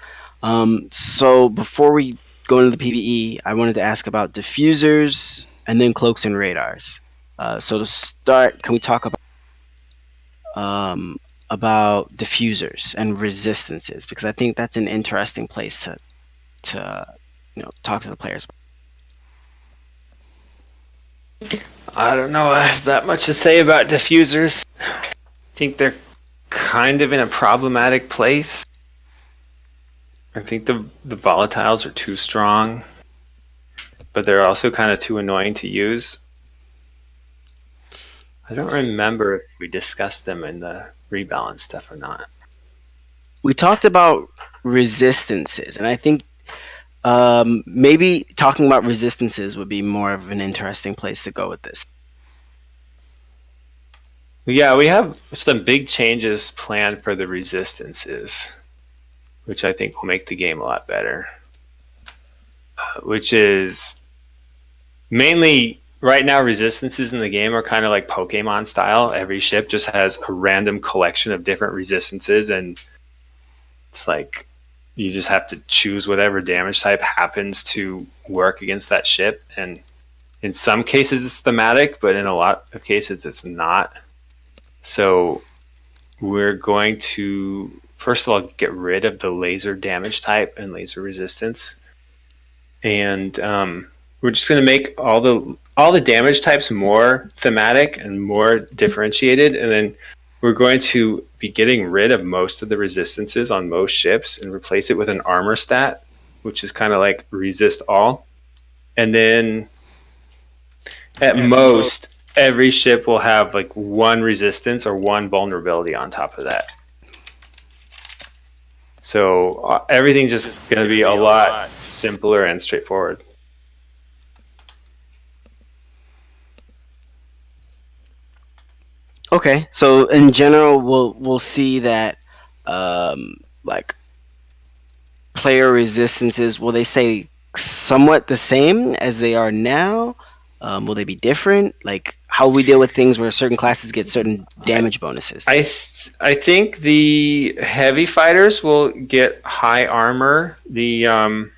So before we go into the PvE, I wanted to ask about diffusers and then cloaks and radars. So to start, can we talk about diffusers and resistances, because I think that's an interesting place to talk to the players. I don't know I have that much to say about diffusers. I think they're kind of in a problematic place. I think the volatiles are too strong, but they're also kind of too annoying to use. I don't remember if we discussed them in the rebalance stuff or not. We talked about resistances, and I think maybe talking about resistances would be more of an interesting place to go with this. Yeah, we have some big changes planned for the resistances. which I think will make the game a lot better. Which is mainly right now, resistances in the game are kind of like Pokemon style. Every ship just has a random collection of different resistances, and it's like you just have to choose whatever damage type happens to work against that ship. And in some cases it's thematic, but in a lot of cases it's not. So we're going to first of all get rid of the laser damage type and laser resistance, and we're just going to make all the damage types more thematic and more differentiated, and then we're going to be getting rid of most of the resistances on most ships and replace it with an armor stat, which is kind of like resist all. And then at most, every ship will have like one resistance or one vulnerability on top of that. So everything's just going to be a lot simpler and straightforward. Okay, so in general, we'll see that, like player resistances, will they stay somewhat the same as they are now? Will they be different? Like how we deal with things where certain classes get certain damage bonuses. I think the heavy fighters will get high armor. The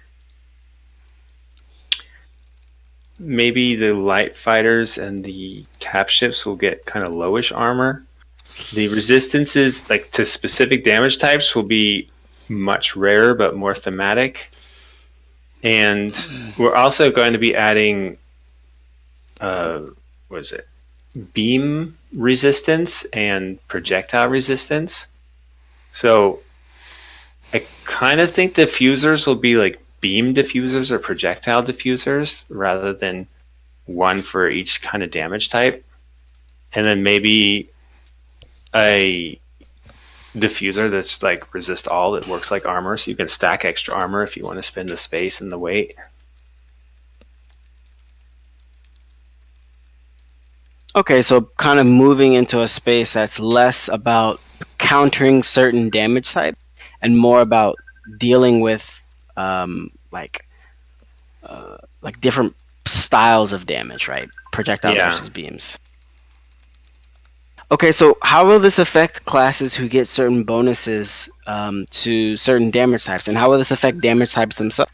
maybe the light fighters and the cap ships will get kind of lowish armor. The resistances, like to specific damage types, will be much rarer but more thematic. And we're also going to be adding, what is it? Beam resistance and projectile resistance. So I kind of think diffusers will be like beam diffusers or projectile diffusers rather than one for each kind of damage type. And then maybe a diffuser that's like resist all, that works like armor, so you can stack extra armor if you want to spend the space and the weight. Okay, so kind of moving into a space that's less about countering certain damage type and more about dealing with like different styles of damage, right? Projectiles versus beams. Okay, so how will this affect classes who get certain bonuses to certain damage types, and how will this affect damage types themselves?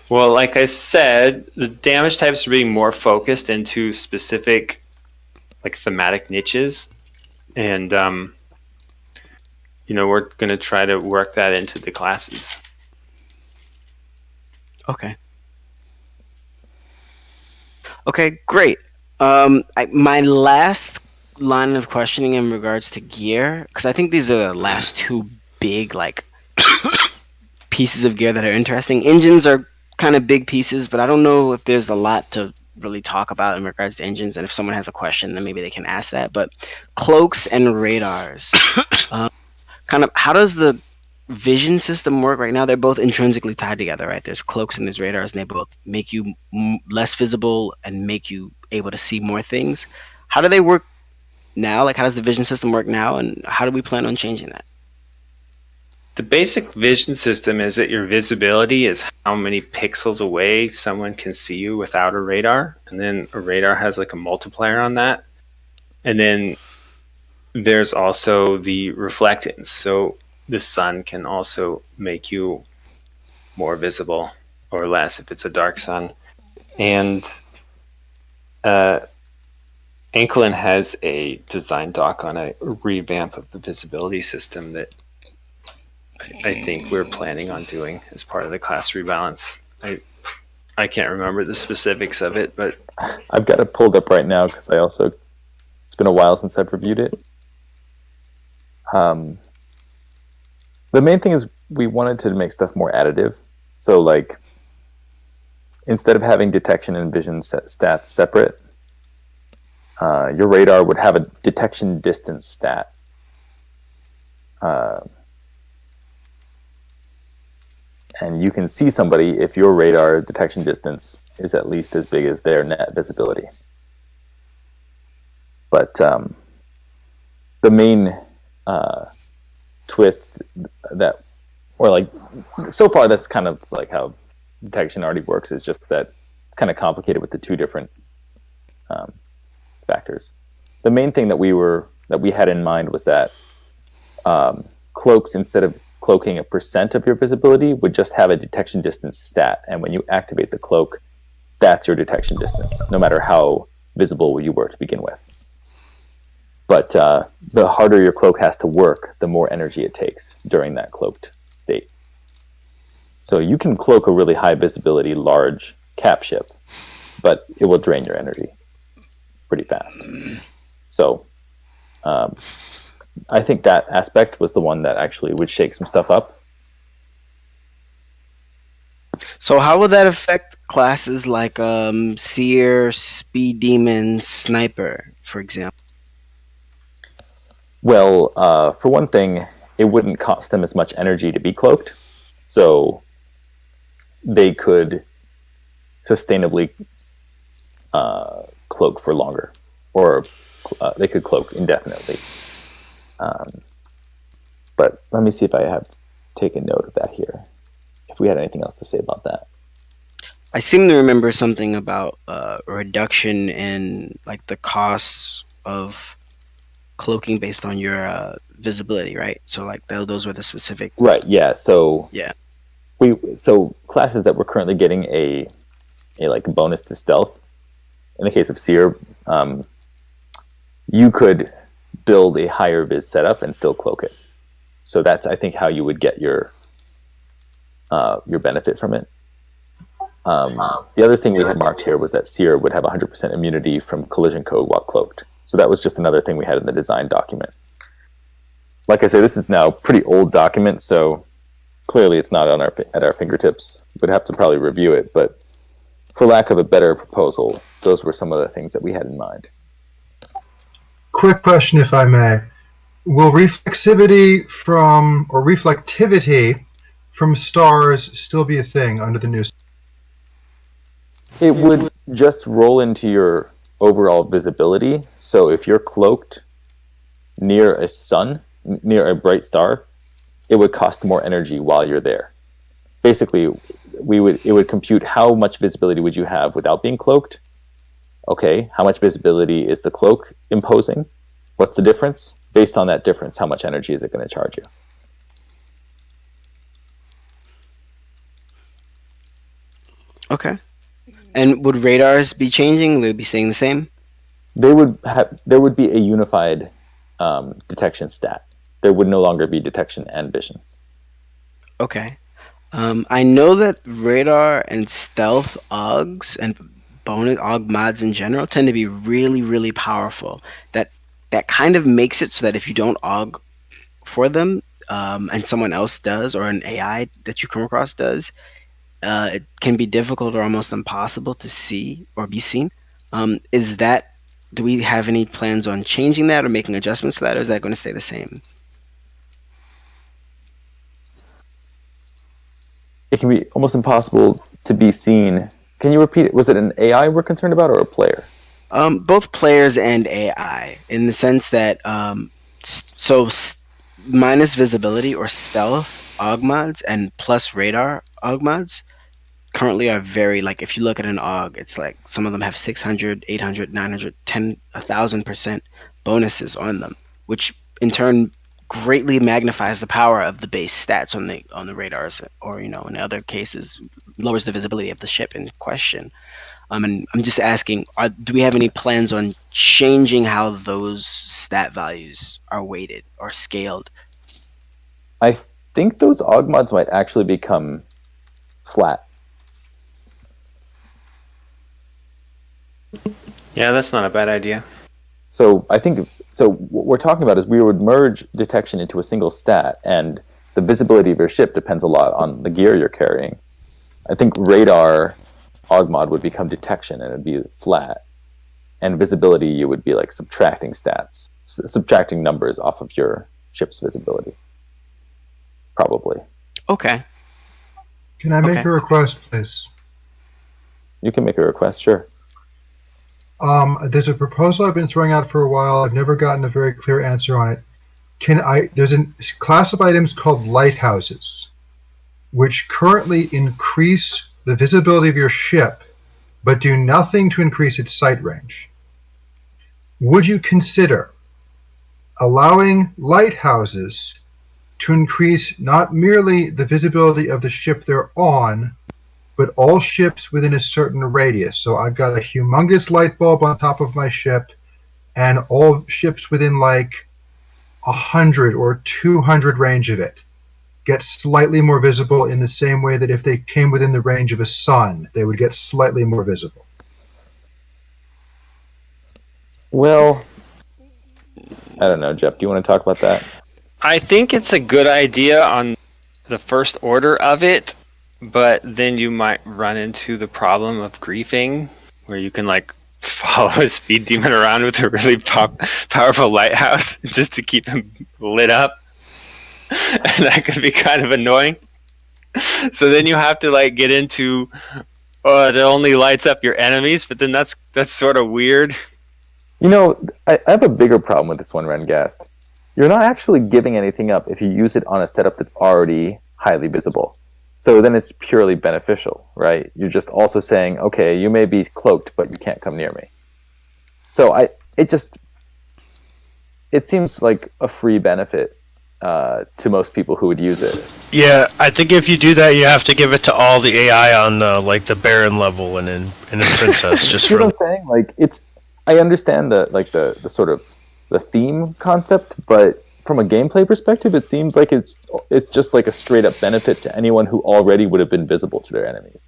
Well, like I said, the damage types are being more focused into specific, like thematic niches, and we're going to try to work that into the classes. Okay. Okay, great. My last line of questioning in regards to gear, because I think these are the last two big like pieces of gear that are interesting. Engines are kind of big pieces, but I don't know if there's a lot to really talk about in regards to engines, and if someone has a question, then maybe they can ask that. But cloaks and radars, kind of how does the vision system work right now? They're both intrinsically tied together, right? There's cloaks and there's radars, and they both make you less visible and make you able to see more things. How do they work now? Like, how does the vision system work now, and how do we plan on changing that? The basic vision system is that your visibility is how many pixels away someone can see you without a radar, and then a radar has like a multiplier on that. And then there's also the reflectance, so the sun can also make you more visible or less if it's a dark sun. And Anklin has a design doc on a revamp of the visibility system that I think we're planning on doing as part of the class rebalance. I can't remember the specifics of it, but I've got it pulled up right now because it's been a while since I've reviewed it. The main thing is we wanted to make stuff more additive. So like, instead of having detection and vision stats separate, your radar would have a detection distance stat. And you can see somebody if your radar detection distance is at least as big as their net visibility. But the main twist that, or like, so far that's kind of like how detection already works. Is just that it's kind of complicated with the two different factors. The main thing that we had in mind was that cloaks, instead of cloaking a percent of your visibility, would just have a detection distance stat, and when you activate the cloak, that's your detection distance, no matter how visible you were to begin with. But the harder your cloak has to work, the more energy it takes during that cloaked state. So you can cloak a really high visibility, large cap ship, but it will drain your energy pretty fast. So I think that aspect was the one that actually would shake some stuff up. So how would that affect classes like Seer, Speed Demon, Sniper, for example? Well, for one thing, it wouldn't cost them as much energy to be cloaked, so they could sustainably cloak for longer, or they could cloak indefinitely. But let me see if I have taken note of that here. If we had anything else to say about that. I seem to remember something about a reduction in like the costs of cloaking based on your visibility, right? So like those were the specific. Right. Yeah. So yeah, so classes that were currently getting a like bonus to stealth. In the case of Seer, you could build a higher vis setup and still cloak it. So that's, I think, how you would get your benefit from it. The other thing we had marked here was that Seer would have 100% immunity from collision code while cloaked. So that was just another thing we had in the design document. Like I say, this is now a pretty old document, so clearly it's not at our fingertips. We'd have to probably review it, but for lack of a better proposal, those were some of the things that we had in mind. Quick question, if I may. Will reflectivity from stars still be a thing under the new? It would just roll into your overall visibility. So if you're cloaked near a sun, near a bright star, it would cost more energy while you're there. Basically, it would compute how much visibility would you have without being cloaked. Okay, how much visibility is the cloak imposing? What's the difference? Based on that difference, how much energy is it going to charge you? Okay. And would radars be changing? Would they be staying the same? There would be a unified detection stat. There would no longer be detection and vision. Okay. I know that radar and stealth AUGs and bonus AUG mods in general tend to be really, really powerful. That kind of makes it so that if you don't AUG for them, and someone else does, or an AI that you come across does, it can be difficult or almost impossible to see or be seen. Do we have any plans on changing that or making adjustments to that, or is that going to stay the same? It can be almost impossible to be seen. Can you repeat it? Was it an AI we're concerned about, or a player? Both players and AI, in the sense that minus visibility or stealth AUG mods and plus radar AUG mods currently are very, like, if you look at an AUG, it's like some of them have 600, 800, 900, 1,000% bonuses on them, which in turn greatly magnifies the power of the base stats on the radars, or in other cases lowers the visibility of the ship in question. And I'm just asking, do we have any plans on changing how those stat values are weighted or scaled? I think those AUG mods might actually become flat. Yeah, that's not a bad idea. So I think what we're talking about is we would merge detection into a single stat, and the visibility of your ship depends a lot on the gear you're carrying. I think radar AUG mod would become detection, and it'd be flat. And visibility, you would be like subtracting stats, subtracting numbers off of your ship's visibility. Probably. Okay. Can I make a request, please? You can make a request, sure. There's a proposal I've been throwing out for a while. I've never gotten a very clear answer on it. There's a class of items called lighthouses, which currently increase the visibility of your ship, but do nothing to increase its sight range. Would you consider allowing lighthouses to increase not merely the visibility of the ship they're on, but all ships within a certain radius? So I've got a humongous light bulb on top of my ship, and all ships within like 100 or 200 range of it get slightly more visible, in the same way that if they came within the range of a sun, they would get slightly more visible. Well, I don't know, Jeff. Do you want to talk about that? I think it's a good idea on the first order of it, but then you might run into the problem of griefing, where you can like follow a speed demon around with a really powerful lighthouse just to keep him lit up. And that could be kind of annoying. So then you have to like get into it only lights up your enemies, but then that's sort of weird. You know, I have a bigger problem with this one, Rengast. You're not actually giving anything up if you use it on a setup that's already highly visible. So then it's purely beneficial, right? You're just also saying, okay, you may be cloaked, but you can't come near me. So it seems like a free benefit to most people who would use it. Yeah, I think if you do that, you have to give it to all the AI on like the Baron level and in a Princess. Just You know for what I'm saying? Like I understand the sort of the theme concept, but from a gameplay perspective, it seems like it's just like a straight up benefit to anyone who already would have been visible to their enemies.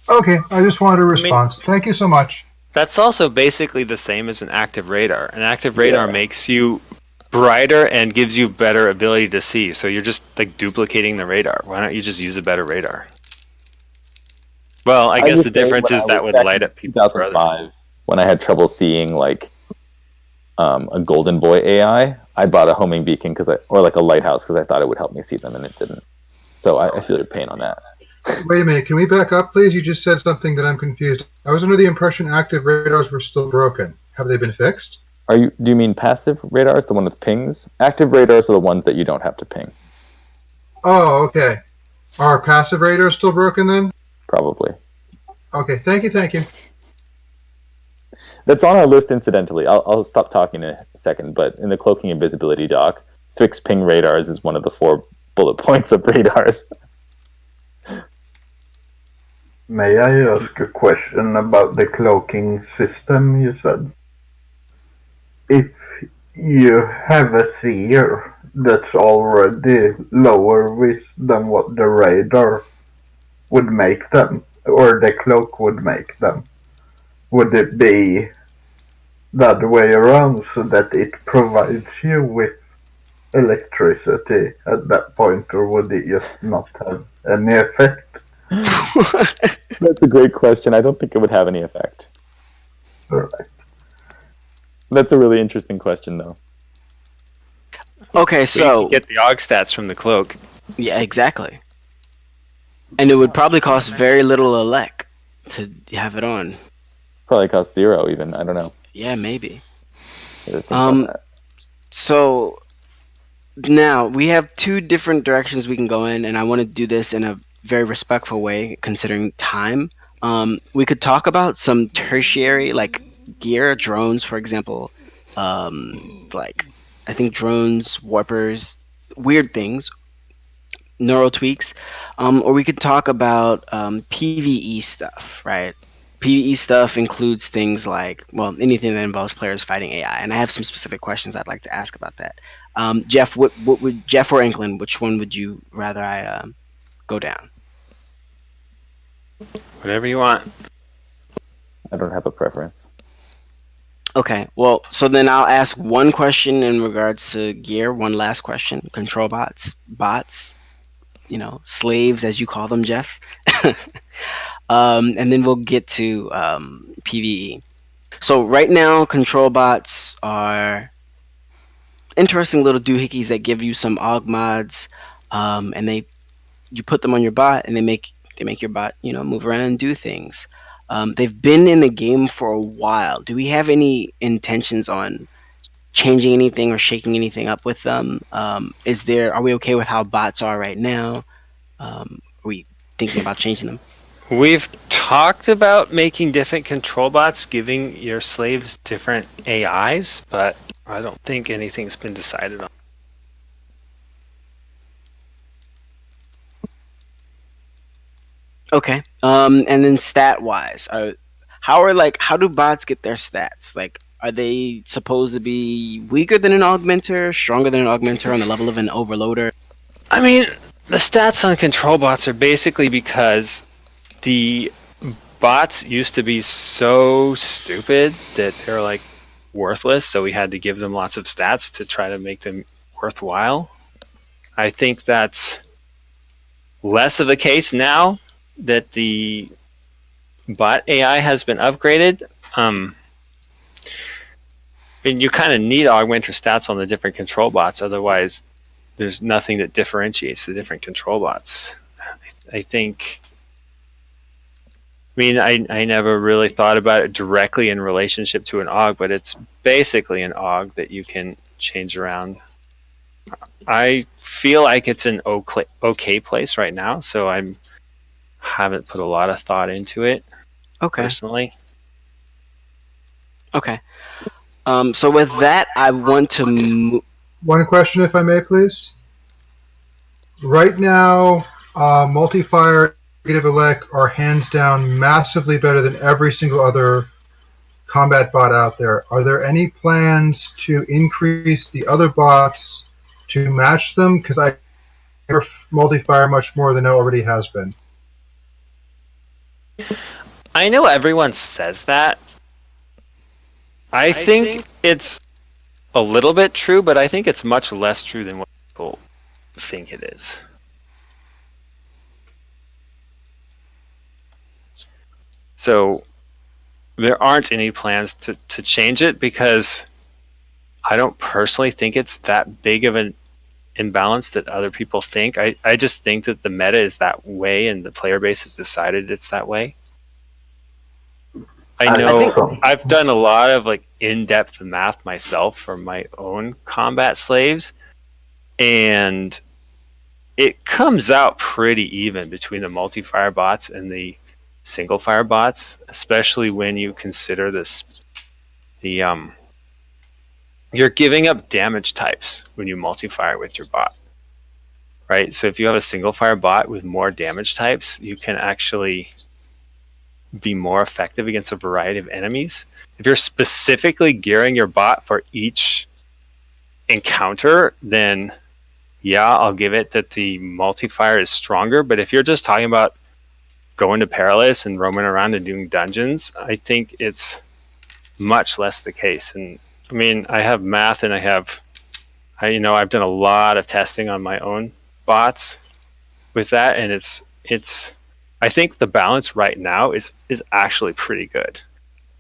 Okay, I just wanted a response. Thank you so much. That's also basically the same as an active radar. An active radar makes you brighter and gives you better ability to see. So you're just like duplicating the radar. Why don't you just use a better radar? Well, I guess the difference is that would light up people. 2005, when I had trouble seeing like a Golden Boy AI, I bought a homing beacon or like a lighthouse because I thought it would help me see them, and it didn't. So I feel your pain on that. Wait a minute, can we back up, please? You just said something that I'm confused. I was under the impression active radars were still broken. Have they been fixed? Do you mean passive radars, the one with pings? Active radars are the ones that you don't have to ping. Oh, okay. Are passive radars still broken then? Probably. Okay, thank you. That's on our list, incidentally. I'll stop talking in a second, but in the cloaking and visibility doc, fixed ping radars is one of the 4 bullet points of radars. May I ask a question about the cloaking system you said? If you have a seer that's already lower vis than what the radar would make them, or the cloak would make them, would it be the other way around, so that it provides you with electricity at that point, or would it just not have any effect? That's a great question. I don't think it would have any effect. Right. That's a really interesting question, though. Okay, so you get the AUG stats from the cloak. yeah, exactly. And it would probably cost very little elec to have it on. Probably costs 0 even. I don't know. Yeah, maybe. That. So now we have 2 different directions we can go in, and I want to do this in a very respectful way considering time. We could talk about some tertiary like gear, drones, for example. Like I think drones, warpers, weird things, neural tweaks. Or we could talk about PvE stuff, right? PvE stuff includes things like, well, anything that involves players fighting AI, and I have some specific questions I'd like to ask about that. Jeff, what would Jeff or England? Which one would you rather I go down? Whatever you want. I don't have a preference. Okay, well, so then I'll ask one question in regards to gear. One last question: control bots, slaves as you call them, Jeff. And then we'll get to PvE. So right now, control bots are interesting little doohickeys that give you some AUG mods, and you put them on your bot, and they make your bot move around and do things. They've been in the game for a while. Do we have any intentions on changing anything or shaking anything up with them? Are we okay with how bots are right now? Are we thinking about changing them? We've talked about making different control bots, giving your slaves different AIs, but I don't think anything's been decided on. Okay. And then stat wise, how do bots get their stats? Like, are they supposed to be weaker than an augmenter, stronger than an augmenter on the level of an overloader? I mean, the stats on control bots are basically because the bots used to be so stupid that they're like worthless, so we had to give them lots of stats to try to make them worthwhile. I think that's less of the case now that the bot AI has been upgraded. And you kind of need augmenter stats on the different control bots, otherwise there's nothing that differentiates the different control bots. I think. I mean, I never really thought about it directly in relationship to an AUG, but it's basically an AUG that you can change around. I feel like it's an okay place right now, so I haven't put a lot of thought into it personally. Okay. So with that, I want to One question, if I may, please. Right now, Multifire and Negative Elect are hands down massively better than every single other combat bot out there. Are there any plans to increase the other bots to match them? Because I nerf Multifire much more than it already has been. I know everyone says that. I think it's a little bit true, but I think it's much less true than what people think it is. So there aren't any plans to change it because I don't personally think it's that big of an imbalance that other people think. I just think that the meta is that way and the player base has decided it's that way. I know I've done a lot of like in-depth math myself for my own combat slaves, and it comes out pretty even between the multi-fire bots and the single fire bots, especially when you consider you're giving up damage types when you multi-fire with your bot, right? So if you have a single fire bot with more damage types, you can actually be more effective against a variety of enemies. If you're specifically gearing your bot for each encounter, then yeah, I'll give it that the multi-fire is stronger. But if you're just talking about going to Perilous and roaming around and doing dungeons, I think it's much less the case. And I mean, I have math and I've done a lot of testing on my own bots with that, and it's I think the balance right now is actually pretty good.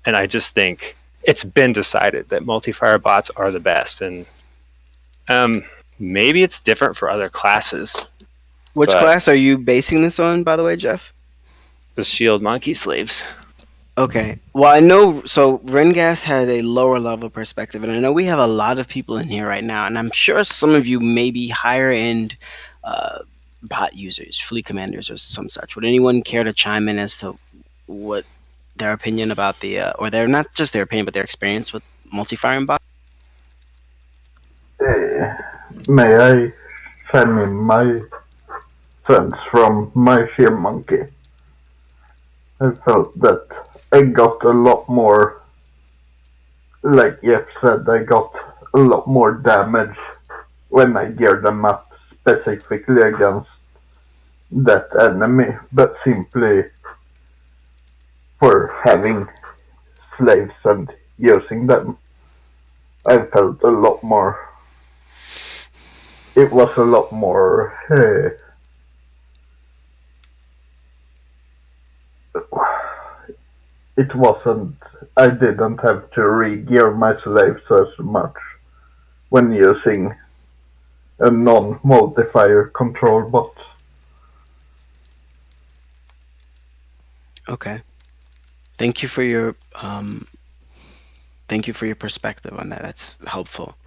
And I just think it's been decided that multi-fire bots are the best, and maybe it's different for other classes. Which class are you basing this on, by the way, Jeff? The shield monkey slaves. Okay. Well, I know, so Rengas had a lower level perspective, and I know we have a lot of people in here right now, and I'm sure some of you may be higher end bot users, fleet commanders, or some such. Would anyone care to chime in as to what their opinion about or they're not just their opinion, but their experience with multi-firing bots? May I send in my sense from my shield monkey? I felt that I got a lot more, like Jeff said, I got a lot more damage when I geared them up specifically against that enemy, but simply for having slaves and using them, I felt a lot more. It was a lot more. It wasn't. I didn't have to re-gear my slaves as much when using a non-modifier control bot. Okay. Thank you for your Thank you for your perspective on that. That's helpful.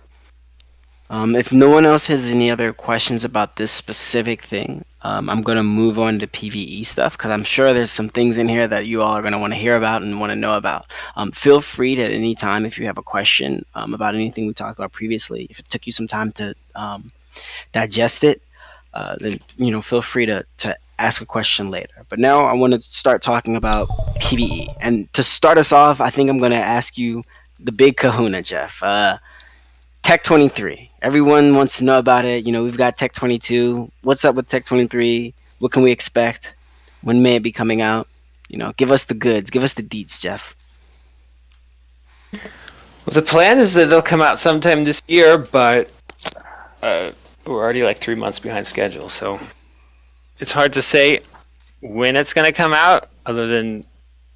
If no one else has any other questions about this specific thing, I'm going to move on to PvE stuff because I'm sure there's some things in here that you all are going to want to hear about and want to know about. Feel free to, at any time, if you have a question about anything we talked about previously, if it took you some time to digest it, then feel free to ask a question later. But now I want to start talking about PvE. And to start us off, I think I'm going to ask you the big kahuna, Jeff. Tech 23. Everyone wants to know about it. We've got Tech 22. What's up with Tech 23? What can we expect? When may it be coming out? Give us the goods. Give us the deets, Jeff. Well, the plan is that it'll come out sometime this year, but we're already like 3 months behind schedule, so it's hard to say when it's going to come out, other than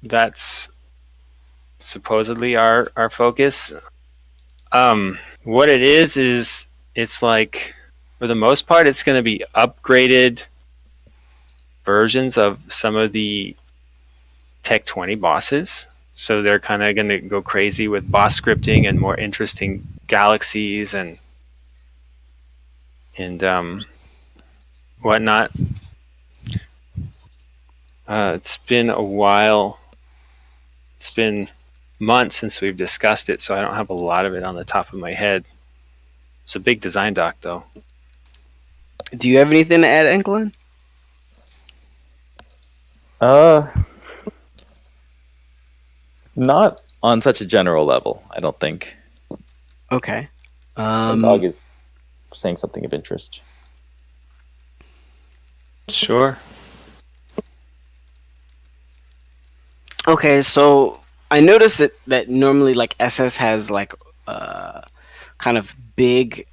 that's supposedly our focus. What it is it's like, for the most part, it's going to be upgraded versions of some of the Tech 20 bosses. So they're kind of going to go crazy with boss scripting and more interesting galaxies and whatnot. It's been a while. It's been months since we've discussed it, so I don't have a lot of it on the top of my head. It's a big design doc, though. Do you have anything to add, Enklin? Not on such a general level, I don't think. Okay. Some dog is saying something of interest. Sure. Okay, so I noticed that normally like SS has like kind of big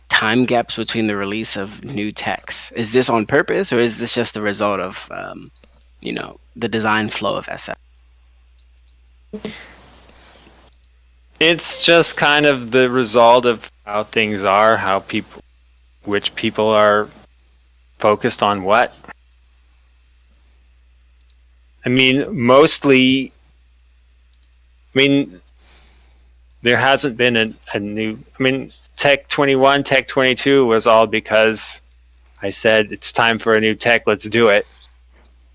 time gaps between the release of new techs. Is this on purpose, or is this just the result of the design flow of SS? It's just kind of the result of how things are, which people are focused on what. I mean, mostly, there hasn't been a new, Tech 21, Tech 22 was all because I said, it's time for a new tech, let's do it.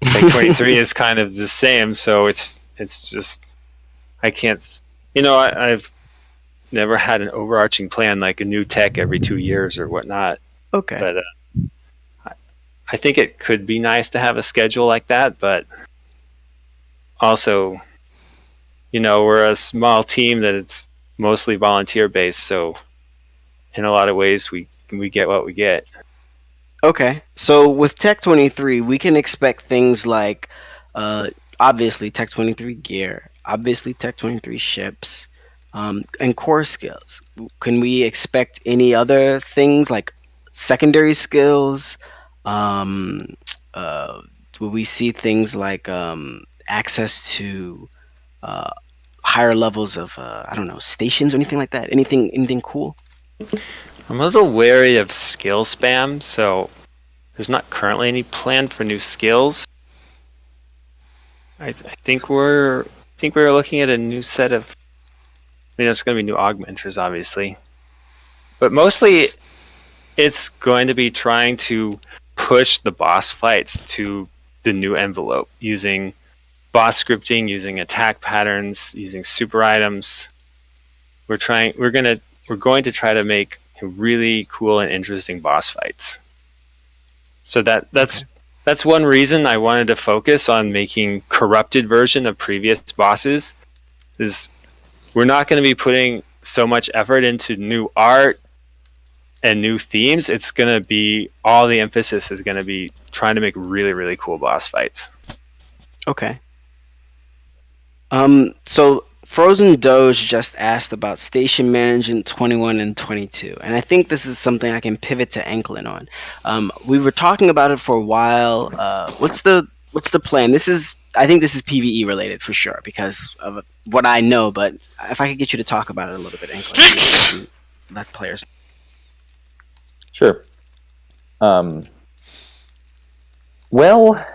Tech 23 is kind of the same, so it's just, I can't, I've never had an overarching plan like a new tech every 2 years or whatnot. Okay. But I think it could be nice to have a schedule like that, but also, we're a small team that it's mostly volunteer based, so in a lot of ways we get what we get. Okay, so with Tech 23, we can expect things like, obviously Tech 23 gear, obviously Tech 23 ships, and core skills. Can we expect any other things like secondary skills? Will we see things like access to higher levels of stations or anything like that? Anything cool? I'm a little wary of skill spam, so there's not currently any plan for new skills. I think we're looking at a new set of. It's going to be new augmenters, obviously, but mostly it's going to be trying to push the boss fights to the new envelope using boss scripting, using attack patterns, using super items. We're going to try to make really cool and interesting boss fights. So that's one reason I wanted to focus on making corrupted version of previous bosses. Is we're not going to be putting so much effort into new art and new themes. It's going to be, all the emphasis is going to be trying to make really, really cool boss fights. Okay. So Frozen Doge just asked about Station Management 21 and 22, and I think this is something I can pivot to Anklin on. We were talking about it for a while. What's the plan? I think this is PvE related for sure because of what I know. But if I could get you to talk about it a little bit, Anklin, let players. Sure. Well,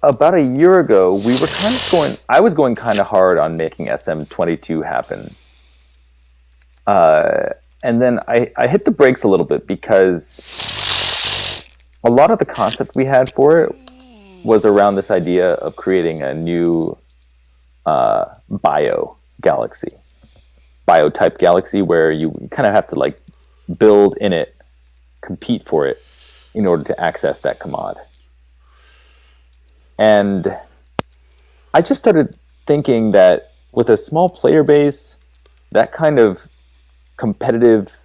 about a year ago, we were kind of going. I was going kind of hard on making SM22 happen, and then I hit the brakes a little bit because a lot of the concept we had for it was around this idea of creating a new bio type galaxy, where you kind of have to like build in it, compete for it in order to access that commod. And I just started thinking that with a small player base, that kind of competitive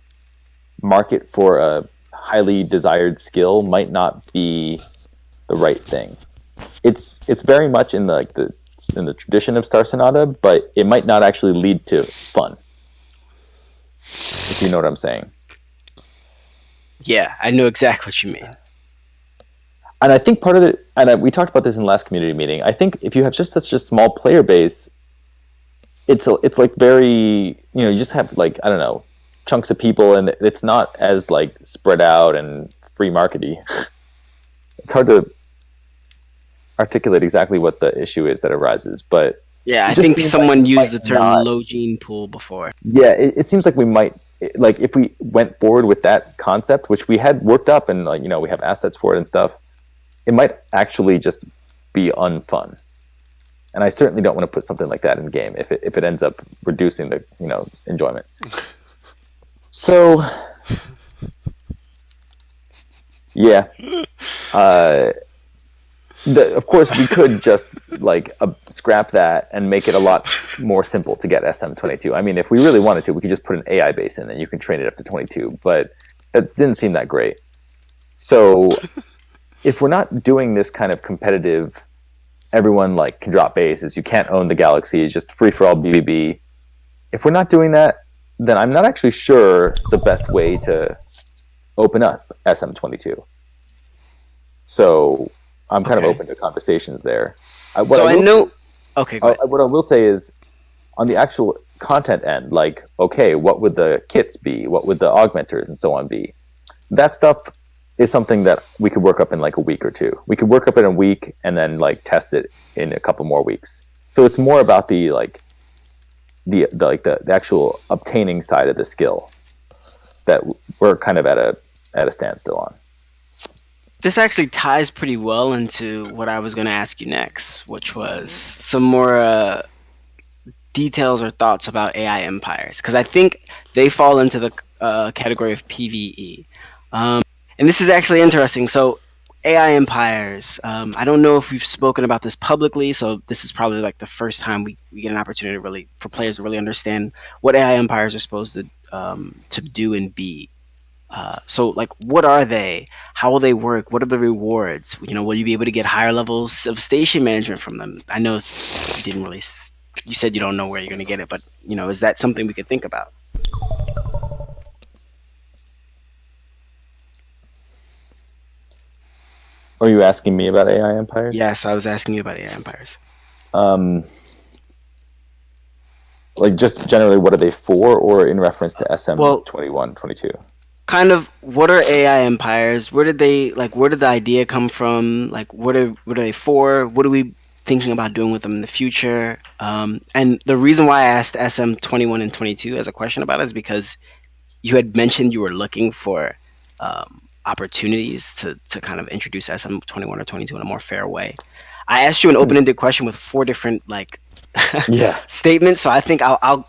market for a highly desired skill might not be the right thing. It's very much in the tradition of Star Sonata, but it might not actually lead to fun. If you know what I'm saying. Yeah, I know exactly what you mean. And I think part of it, and we talked about this in the last community meeting, I think if you have just such a small player base, it's like very, you just have like, I don't know, chunks of people, and it's not as like spread out and free markety. It's hard to articulate exactly what the issue is that arises, but yeah, I think someone used the term low gene pool before. Yeah, it seems like we might, like if we went forward with that concept, which we had worked up and like, we have assets for it and stuff, it might actually just be unfun. And I certainly don't want to put something like that in game if it ends up reducing the enjoyment. So yeah, of course we could just like scrap that and make it a lot more simple to get SM22. I mean, if we really wanted to, we could just put an AI base in and you can train it up to 22. But that didn't seem that great. So if we're not doing this kind of competitive, everyone like can drop bases, you can't own the galaxy, it's just free for all BBB. If we're not doing that, then I'm not actually sure the best way to open up SM22. So I'm kind of open to conversations there. What I will say is, on the actual content end, like, okay, what would the kits be? What would the augmenters and so on be? That stuff is something that we could work up in like a week or two. We could work up in a week and then like test it in a couple more weeks. So it's more about the actual obtaining side of the skill that we're kind of at a standstill on. This actually ties pretty well into what I was going to ask you next, which was some more details or thoughts about AI empires, because I think they fall into the category of PvE. And this is actually interesting. So AI empires, I don't know if we've spoken about this publicly, so this is probably like the first time we get an opportunity for players to really understand what AI empires are supposed to do and be. So like, what are they? How will they work? What are the rewards? Will you be able to get higher levels of station management from them? I know you didn't really, you said you don't know where you're going to get it, but is that something we could think about? Are you asking me about AI empires? Yes, I was asking you about AI empires. Like just generally, what are they for, or in reference to SM 21, 22? Kind of, what are AI empires? Where did the idea come from? Like, what are they for? What are we thinking about doing with them in the future? And the reason why I asked SM 21 and 22 as a question about it is because you had mentioned you were looking for opportunities to kind of introduce SM 21 or 22 in a more fair way. I asked you an open-ended question with 4 different statements, so I think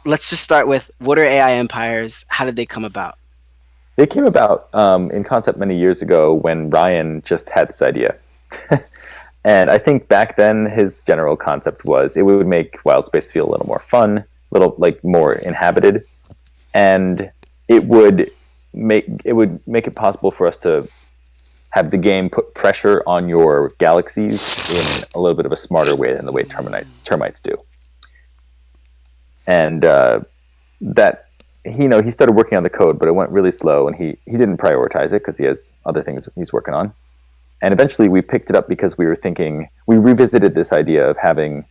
let's just start with, what are AI empires? How did they come about? They came about in concept many years ago when Ryan just had this idea. And I think back then his general concept was it would make Wild Space feel a little more fun, a little like more inhabited, and it would make it possible for us to have the game put pressure on your galaxies in a little bit of a smarter way than the way termites do. And that he started working on the code, but it went really slow, and he didn't prioritize it because he has other things he's working on. And eventually we picked it up because we revisited this idea of having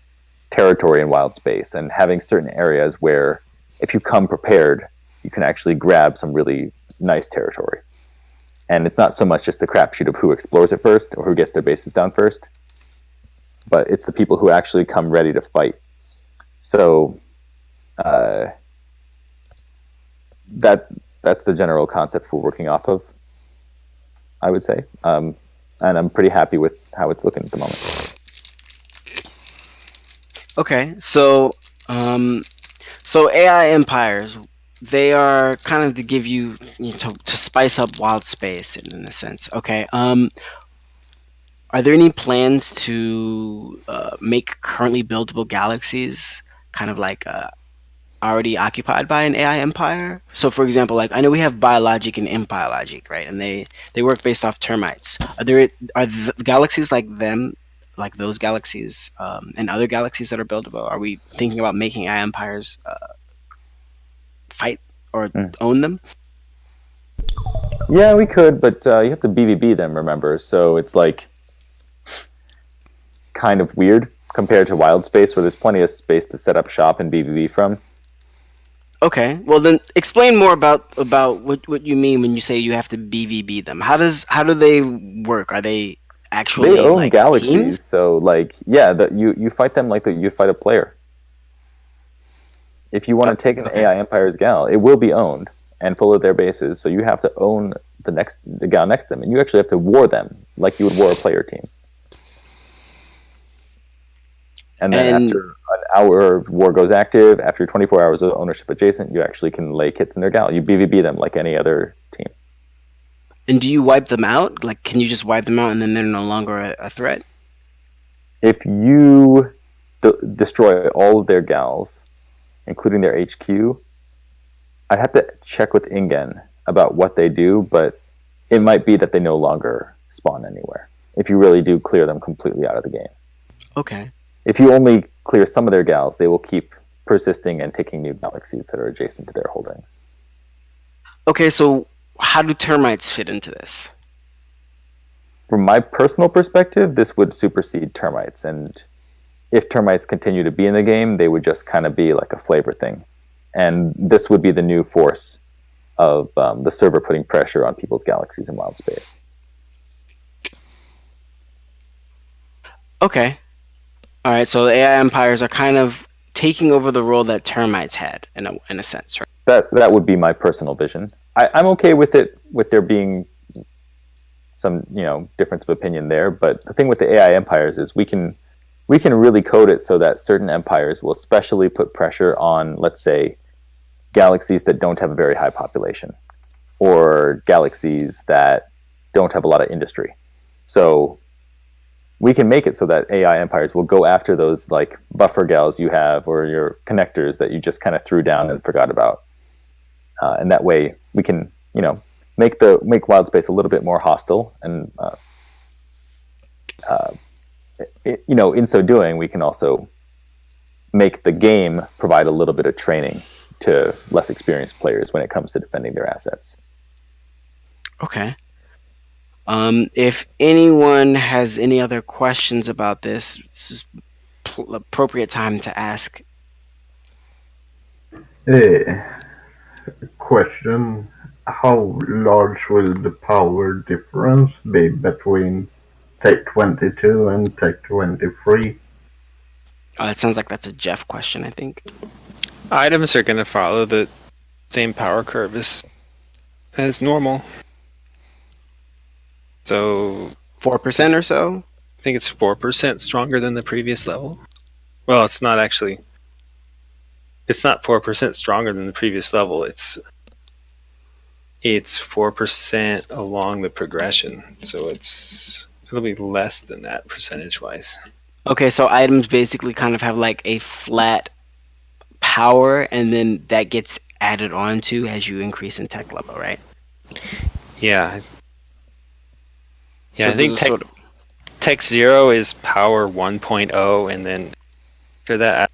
territory in Wild Space and having certain areas where if you come prepared, you can actually grab some really nice territory. And it's not so much just a crapshoot of who explores it first or who gets their bases down first. but it's the people who actually come ready to fight. So that's the general concept we're working off of, I would say. And I'm pretty happy with how it's looking at the moment. Okay, so AI empires, they are kind of to give you, to spice up wild space in a sense. Okay, are there any plans to make currently buildable galaxies kind of like already occupied by an AI empire? So, for example, like I know we have biologic and imbiologic, right? And they work based off termites. Are the galaxies like them, like those galaxies, and other galaxies that are buildable? Are we thinking about making AI empires fight or own them? Yeah, we could, but you have to BVB them, remember? So it's like kind of weird compared to wild space, where there's plenty of space to set up shop and BVB from. Okay, well then explain more about what you mean when you say you have to BVB them. How do they work? Are they actually They own like galaxies, teams? so like you fight them like you fight a player. If you want to take an AI Empire's gal, it will be owned and full of their bases, so you have to own the gal next to them, and you actually have to war them like you would war a player team. And then after an hour war goes active, after 24 hours of ownership adjacent, you actually can lay kits in their gal. You BVB them like any other team. And do you wipe them out? Like, can you just wipe them out and then they're no longer a threat? If you destroy all of their gals, including their HQ, I'd have to check with Ingen about what they do, but it might be that they no longer spawn anywhere. If you really do clear them completely out of the game. Okay. If you only clear some of their gals, they will keep persisting and taking new galaxies that are adjacent to their holdings. Okay, so how do termites fit into this? From my personal perspective, this would supersede termites, and if termites continue to be in the game, they would just kind of be like a flavor thing. And this would be the new force of the server putting pressure on people's galaxies in wild space. Okay. All right, so the AI empires are kind of taking over the role that termites had in a sense, right? That would be my personal vision. I'm okay with it, with there being some difference of opinion there. But the thing with the AI empires is we can really code it so that certain empires will especially put pressure on, let's say, galaxies that don't have a very high population, or galaxies that don't have a lot of industry. So we can make it so that AI empires will go after those like buffer gals you have, or your connectors that you just kind of threw down and forgot about. And that way we can, make wild space a little bit more hostile. And, in so doing, we can also make the game provide a little bit of training to less experienced players when it comes to defending their assets. Okay. If anyone has any other questions about this is appropriate time to ask. Question: how large will the power difference be between Tech 22 and Tech 23? It sounds like that's a Jeff question, I think. Items are going to follow the same power curve as normal. So 4% or so? I think it's 4% stronger than the previous level. Well, it's not 4% stronger than the previous level. It's 4% along the progression. So it'll be less than that percentage wise. Okay, so items basically kind of have like a flat power, and then that gets added on to as you increase in tech level, right? Yeah. Yeah, So I think Tech 0 is power 1.0, and then after that...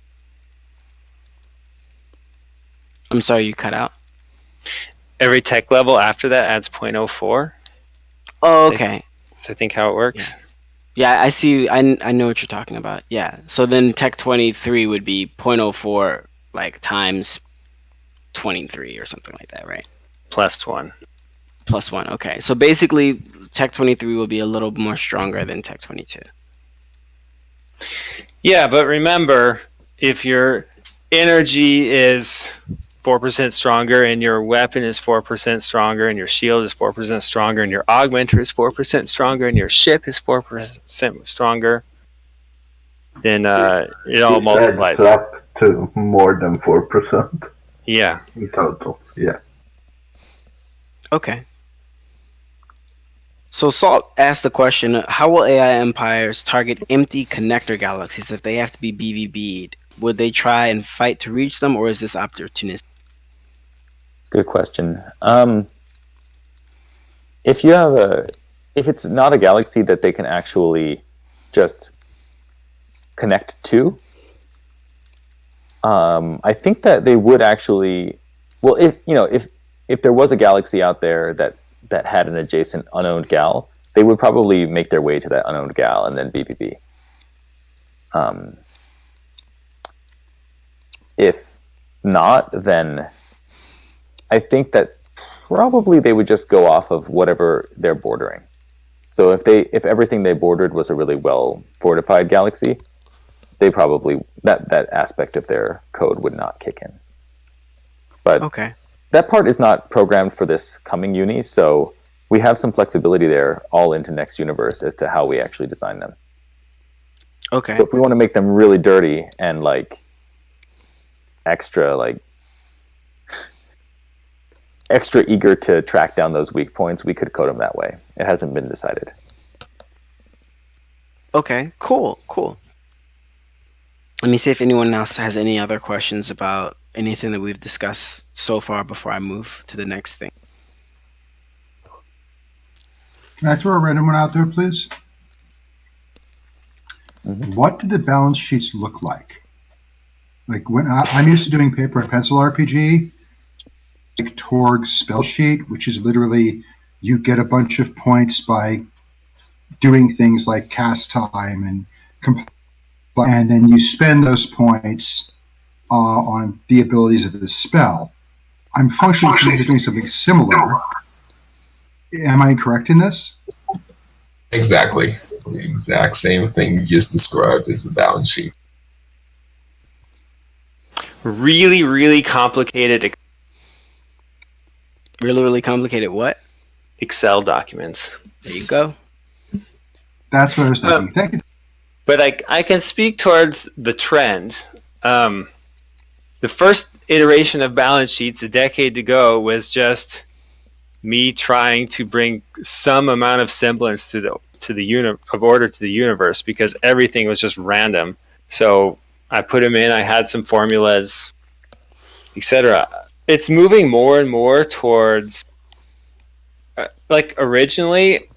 I'm sorry, you cut out. Every tech level after that adds 0.04. Oh, okay. So I think how it works. Yeah, I see. I know what you're talking about. Yeah. So then Tech 23 would be 0.04 like times 23 or something like that, right? Plus 1. Plus 1. Okay. So basically Tech 23 will be a little more stronger than Tech 22. Yeah, but remember, if your energy is 4% stronger and your weapon is 4% stronger and your shield is 4% stronger and your augmenter is 4% stronger and your ship is 4% stronger, then it all It adds multiplies. up to more than 4% Yeah. in total. Yeah. Okay. So Salt asked the question, how will AI empires target empty connector galaxies if they have to be BVB'd? Would they try and fight to reach them, or is this opportunistic? It's a good question. If you have if it's not a galaxy that they can actually just connect to, I think that they would actually. Well, if there was a galaxy out there that had an adjacent unowned gal, they would probably make their way to that unowned gal and then BBB. If not, then I think that probably they would just go off of whatever they're bordering. So if everything they bordered was a really well fortified galaxy, they probably that aspect of their code would not kick in. But Okay. that part is not programmed for this coming uni, so we have some flexibility there all into next universe as to how we actually design them. Okay. So if we want to make them really dirty and like extra eager to track down those weak points, we could code them that way. It hasn't been decided. Okay. Cool. Let me see if anyone else has any other questions about anything that we've discussed so far before I move to the next thing. Can I throw a random one out there, please? Mhm. What do the balance sheets look like? Like when I'm used to doing paper and pencil RPG, like Torg's spell sheet, which is literally you get a bunch of points by doing things like cast time and then you spend those points on the abilities of the spell. I'm functionally doing something similar. Am I correct in this? Exactly. The exact same thing you just described is the balance sheet. Really, really complicated Really complicated what? Excel documents. There you go. That's what I was thinking. Thank you. But I can speak towards the trend. The first iteration of balance sheets a decade ago was just me trying to bring some amount of semblance to the order to the universe, because everything was just random. So I put them in. I had some formulas, etc. It's moving more and more towards like originally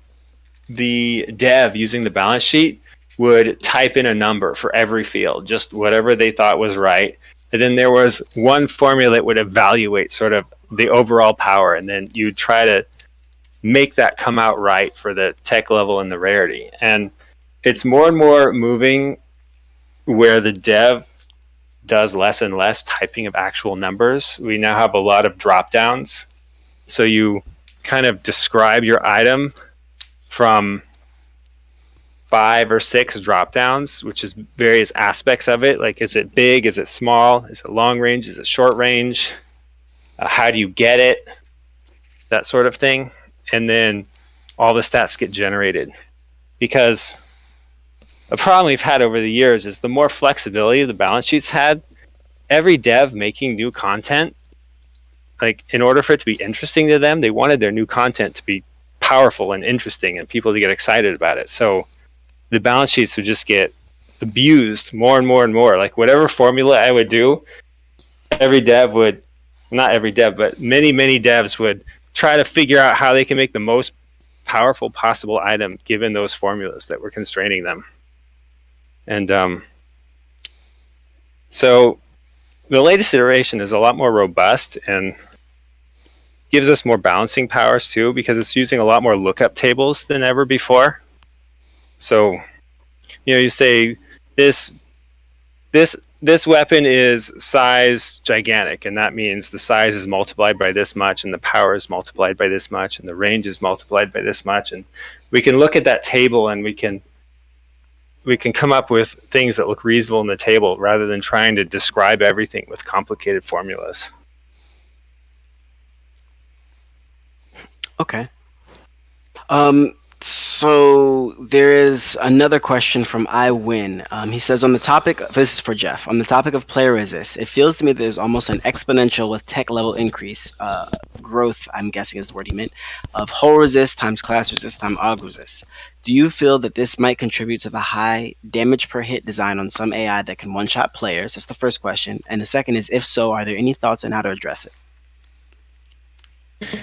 the dev using the balance sheet would type in a number for every field, just whatever they thought was right. And then there was one formula that would evaluate sort of the overall power, and then you try to make that come out right for the tech level and the rarity. And it's more and more moving where the dev does less and less typing of actual numbers. We now have a lot of drop downs. So you kind of describe your item from 5 or 6 drop downs, which is various aspects of it. Like, is it big? Is it small? Is it long range? Is it short range? How do you get it? That sort of thing. And then all the stats get generated. Because a problem we've had over the years is the more flexibility the balance sheets had, every dev making new content, like in order for it to be interesting to them, they wanted their new content to be powerful and interesting and people to get excited about it. So the balance sheets would just get abused more and more and more. Like whatever formula I would do, every dev would, not every dev, but many devs would try to figure out how they can make the most powerful possible item given those formulas that were constraining them. And so the latest iteration is a lot more robust and gives us more balancing powers too, because it's using a lot more lookup tables than ever before. So, you say this weapon is size gigantic, and that means the size is multiplied by this much, and the power is multiplied by this much, and the range is multiplied by this much. And we can look at that table and we can we can come up with things that look reasonable in the table rather than trying to describe everything with complicated formulas. Okay. So there is another question from I Win. He says, on the topic, this is for Jeff, on the topic of player resist, it feels to me there's almost an exponential with tech level increase, growth, I'm guessing is the word he meant, of hull resist times class resist times aug resist. Do you feel that this might contribute to the high damage per hit design on some AI that can one-shot players? That's the first question. And the second is, if so, are there any thoughts on how to address it?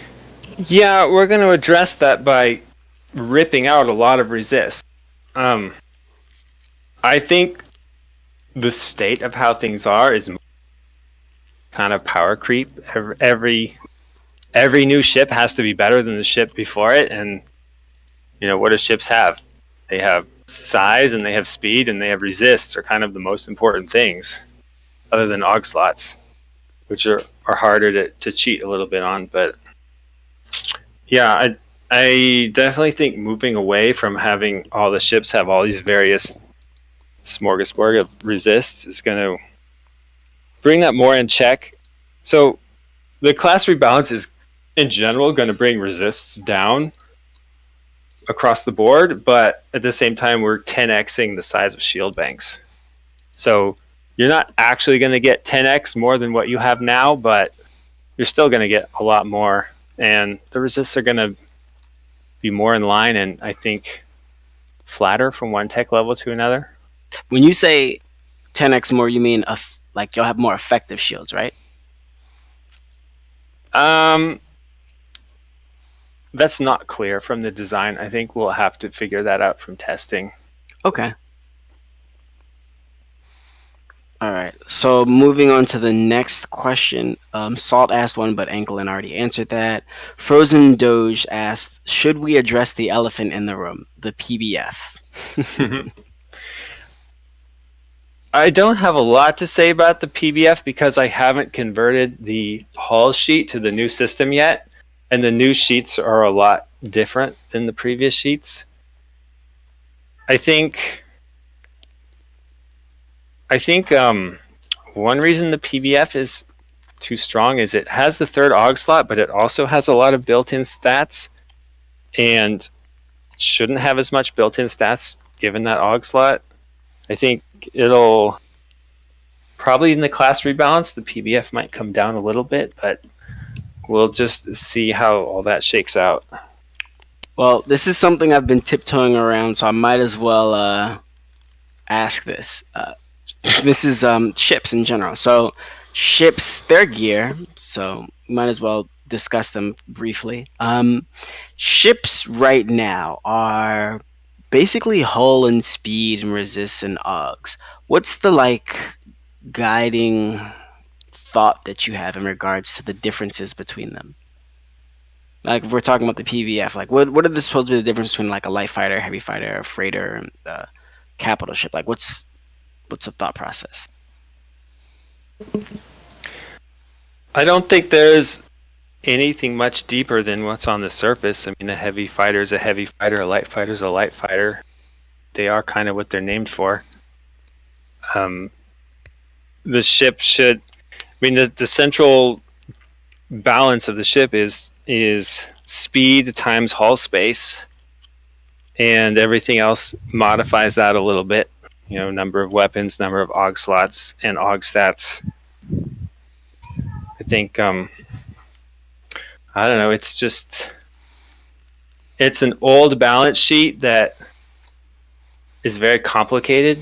Yeah, we're going to address that by ripping out a lot of resist. I think the state of how things are is kind of power creep. Every new ship has to be better than the ship before it, and what do ships have? They have size and they have speed and they have resists are kind of the most important things, other than AUG slots, which are harder to cheat a little bit on. But yeah, I definitely think moving away from having all the ships have all these various smorgasbord of resists is going to bring that more in check. So the class rebalance is in general going to bring resists down across the board, but at the same time we're 10xing the size of shield banks. So you're not actually going to get 10x more than what you have now, but you're still going to get a lot more, and the resists are going to be more in line and I think flatter from one tech level to another. When you say 10x more, you mean like you'll have more effective shields, right? That's not clear from the design. I think we'll have to figure that out from testing. Okay. All right. So moving on to the next question. Salt asked one, but Anglin already answered that. Frozen Doge asked, should we address the elephant in the room, the PBF? I don't have a lot to say about the PBF because I haven't converted the hull sheet to the new system yet. And the new sheets are a lot different than the previous sheets. I think one reason the PBF is too strong is it has the third AUG slot, but it also has a lot of built-in stats, and shouldn't have as much built-in stats given that AUG slot. I think it'll probably in the class rebalance, the PBF might come down a little bit, but we'll just see how all that shakes out. Well, this is something I've been tiptoeing around, so I might as well ask this. This is ships in general. So ships, their gear, so might as well discuss them briefly. Ships right now are basically hull and speed and resist and AUGs. What's the guiding thought that you have in regards to the differences between them? Like, if we're talking about the PVF, what are the supposed to be the difference between a light fighter, heavy fighter, a freighter, and capital ship? What's the thought process? I don't think there's anything much deeper than what's on the surface. I mean, a heavy fighter is a heavy fighter, a light fighter is a light fighter. They are kind of what they're named for. The ship should, the central balance of the ship is speed times hull space, and everything else modifies that a little bit. Number of weapons, number of AUG slots, and AUG stats. I think, I don't know, it's an old balance sheet that is very complicated.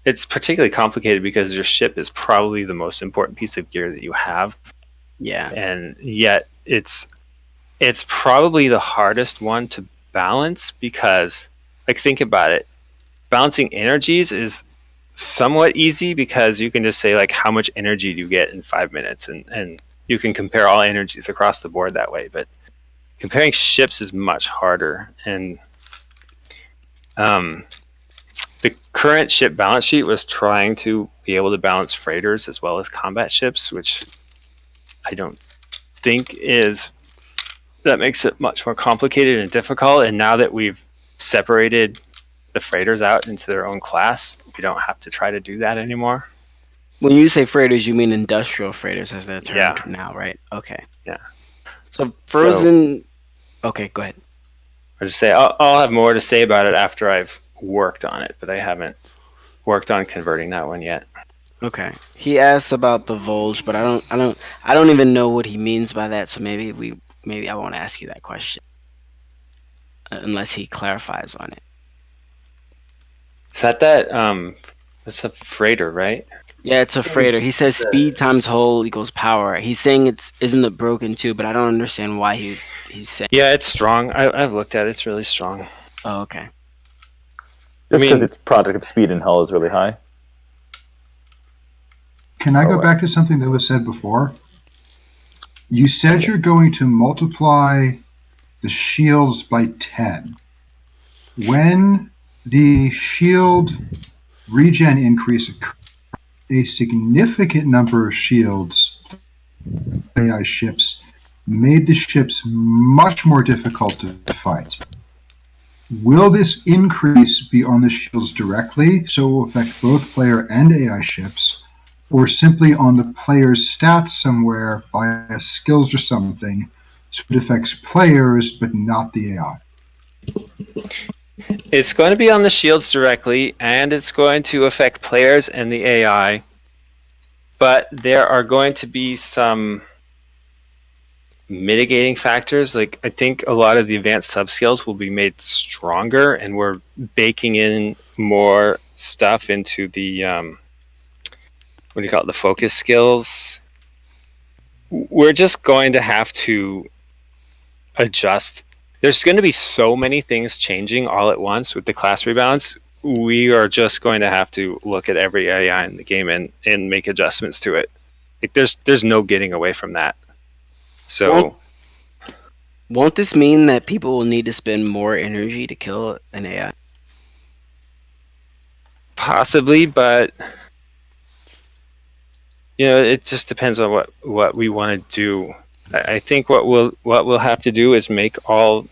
It's particularly complicated because your ship is probably the most important piece of gear that you have. Yeah. And yet it's probably the hardest one to balance because, think about it. Balancing energies is somewhat easy because you can just say how much energy do you get in 5 minutes, and you can compare all energies across the board that way. But comparing ships is much harder, and the current ship balance sheet was trying to be able to balance freighters as well as combat ships, which I don't think that makes it much more complicated and difficult. And now that we've separated the freighters out into their own class, we don't have to try to do that anymore. When you say freighters, you mean industrial freighters, as they're termed Yeah. now, right? Okay. Yeah. So frozen. Okay, go ahead. I just say I'll have more to say about it after I've worked on it, but I haven't worked on converting that one yet. Okay. He asks about the Volge, but I don't even know what he means by that. So maybe I won't ask you that question unless he clarifies on it. Is that that's a freighter, right? Yeah, it's a freighter. He says speed times hull equals power. He's saying isn't it broken too, but I don't understand why he's saying. Yeah, it's strong. I've looked at it. It's really strong. Oh, okay. Just because its product of speed and hull is really high. Can I go back to something that was said before? You said you're going to multiply the shields by 10. When the shield regen increase occurs, a significant number of shields, AI ships, made the ships much more difficult to fight. Will this increase be on the shields directly, so it will affect both player and AI ships, or simply on the player's stats somewhere via skills or something, so it affects players but not the AI? It's going to be on the shields directly, and it's going to affect players and the AI, but there are going to be some mitigating factors. Like, I think a lot of the advanced subskills will be made stronger, and we're baking in more stuff into the what do you call it, the focus skills. We're just going to have to adjust. There's going to be so many things changing all at once with the class rebalance. We are just going to have to look at every AI in the game and make adjustments to it. Like, there's no getting away from that. So won't this mean that people will need to spend more energy to kill an AI? Possibly, but it just depends on what we want to do. I think what we'll have to do is make all.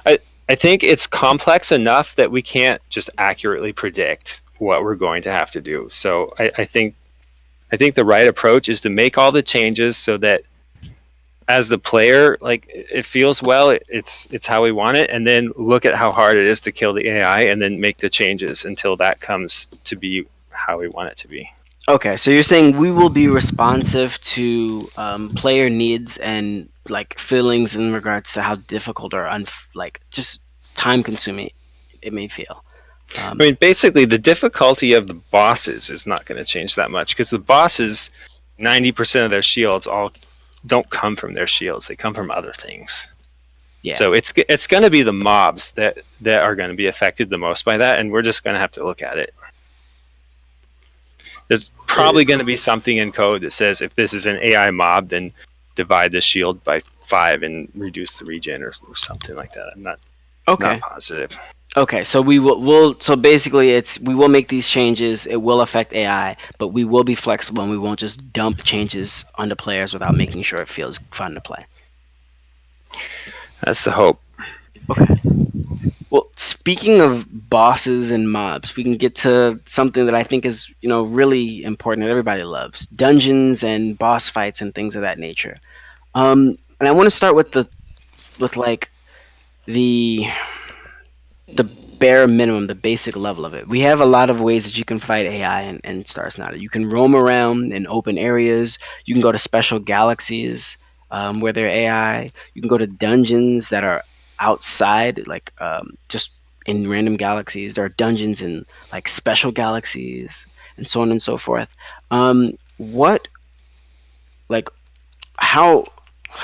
I think it's complex enough that we can't just accurately predict what we're going to have to do. So I think the right approach is to make all the changes so that as the player, like, it feels well, it's how we want it, and then look at how hard it is to kill the AI, and then make the changes until that comes to be how we want it to be. Okay, so you're saying we will be responsive to player needs and like feelings in regards to how difficult or just time consuming it may feel. I mean, basically, the difficulty of the bosses is not going to change that much, because the bosses, 90% of their shields all don't come from their shields; they come from other things. Yeah. So it's going to be the mobs that are going to be affected the most by that, and we're just going to have to look at it. There's probably going to be something in code that says if this is an AI mob, then divide the shield by 5 and reduce the regen or something like that. I'm not positive. Okay, so so basically we will make these changes. It will affect AI, but we will be flexible and we won't just dump changes onto players without making sure it feels fun to play. That's the hope. Okay. Well, speaking of bosses and mobs, we can get to something that I think is, really important that everybody loves: dungeons and boss fights and things of that nature. And I want to start with the bare minimum, the basic level of it. We have a lot of ways that you can fight AI and Star Sonata. You can roam around in open areas. You can go to special galaxies where they're AI. You can go to dungeons that are outside, like just in random galaxies. There are dungeons in like special galaxies and so on and so forth. How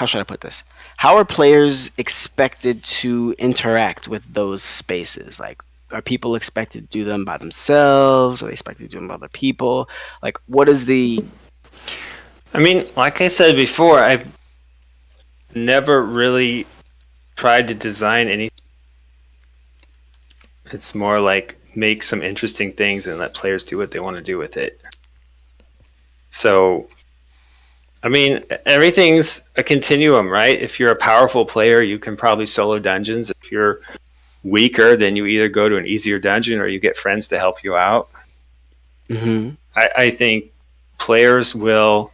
should I put this? How are players expected to interact with those spaces? Like, are people expected to do them by themselves? Are they expected to do them by other people? Like, what is the... I mean, like I said before, I've never really tried to design anything. It's more like make some interesting things and let players do what they want to do with it. So, I mean, everything's a continuum, right? If you're a powerful player, you can probably solo dungeons. If you're weaker, then you either go to an easier dungeon or you get friends to help you out. Mm-hmm. I think players will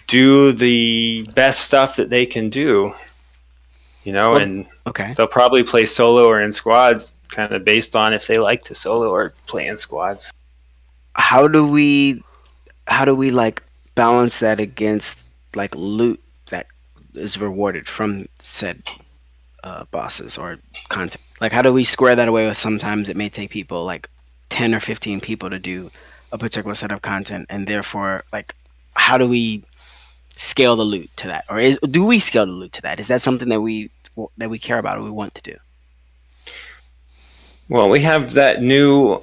do the best stuff that they can do, Well, and okay. they'll probably play solo or in squads, kind of based on if they like to solo or play in squads. How do we like balance that against like loot that is rewarded from said bosses or content? Like, how do we square that away with sometimes it may take people like 10 or 15 people to do a particular set of content, and therefore, like, how do we scale the loot to that, or do we scale the loot to that? Is that something that we care about or we want to do? Well, we have that new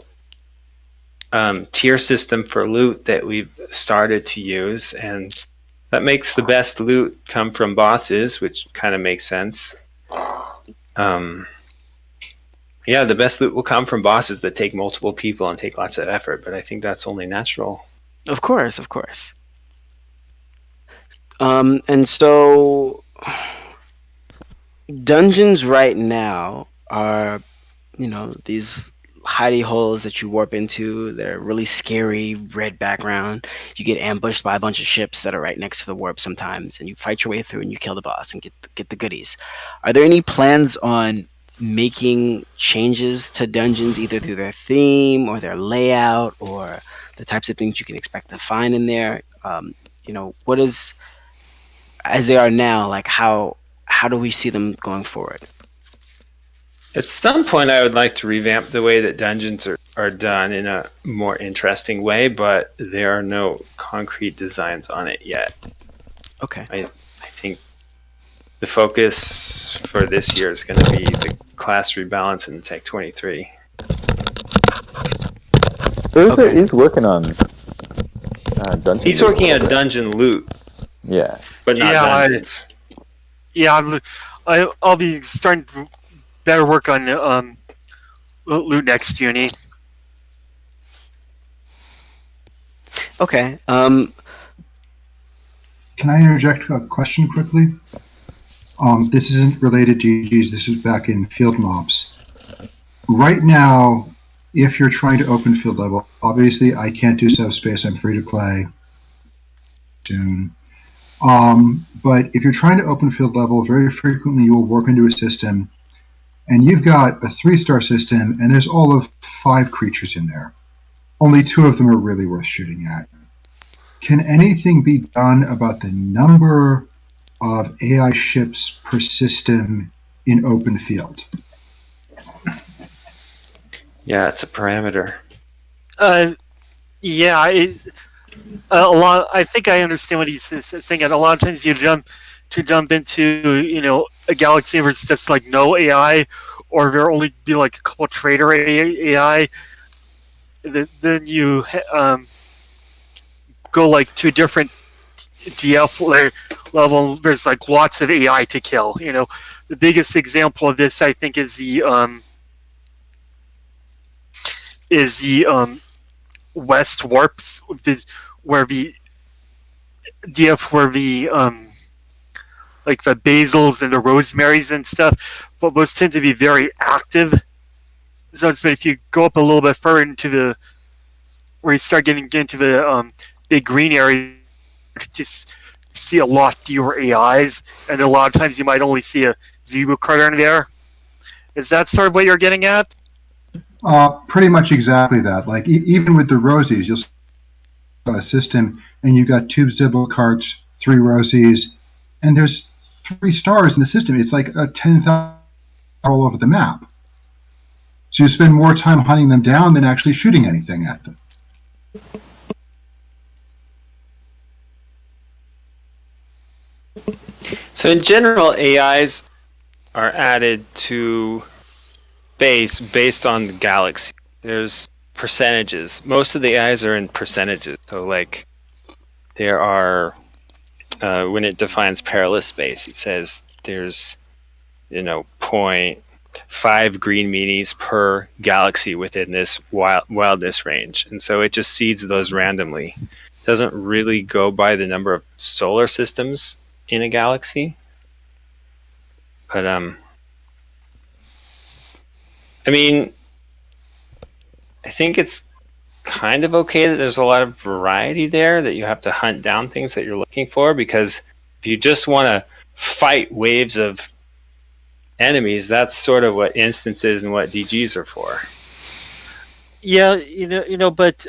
tier system for loot that we've started to use, and that makes the best loot come from bosses, which kind of makes sense. Yeah, the best loot will come from bosses that take multiple people and take lots of effort, but I think that's only natural. Of course. And so dungeons right now are, these hidey holes that you warp into. They're really scary, red background. You get ambushed by a bunch of ships that are right next to the warp sometimes, and you fight your way through and you kill the boss and get the goodies. Are there any plans on making changes to dungeons, either through their theme or their layout or the types of things you can expect to find in there? What is, as they are now, like how do we see them going forward? At some point, I would like to revamp the way that dungeons are done in a more interesting way, but there are no concrete designs on it yet. Okay. I think the focus for this year is going to be the class rebalance in Tech 23. He's working on dungeon. He's working on dungeon loot. Yeah. But not dungeons. I'll be starting to better work on loot next uni. Okay. Can I interject a question quickly? This isn't related to GGs. This is back in field mobs. Right now, if you're trying to open field level, obviously I can't do subspace. I'm free to play soon. But if you're trying to open field level, very frequently you will warp into a system, and you've got a 3-star system, and there's all of 5 creatures in there. Only 2 of them are really worth shooting at. Can anything be done about the number of AI ships per system in open field? Yeah, it's a parameter. A lot. I think I understand what he's saying. And a lot of times you jump into a galaxy where it's just like no AI, or there only be like a couple trader AI. Then you go like to a different DF level. There's like lots of AI to kill. The biggest example of this, I think, is the West Warps, where the DF, where the like the basils and the rosemarys and stuff, but those tend to be very active. So if you go up a little bit further into where you start getting into the big green area, just see a lot fewer AIs, and a lot of times you might only see a 0 card in there. Is that sort of what you're getting at? Pretty much exactly that. Like even with the Rosies, you'll see a system, and you got 2 Zibble cards, 3 Rosies, and there's 3 stars in the system. It's like a 10,000 all over the map. So you spend more time hunting them down than actually shooting anything at them. So in general, AIs are added to base based on the galaxy. There's percentages. Most of the AIs are in percentages. So like there are, when it defines perilous space, it says there's 0.5 green meanies per galaxy within this wildness range. And so it just seeds those randomly. It doesn't really go by the number of solar systems in a galaxy. But I mean, I think it's kind of okay that there's a lot of variety there, that you have to hunt down things that you're looking for, because if you just want to fight waves of enemies, that's sort of what instances and what DGs are for. Yeah, but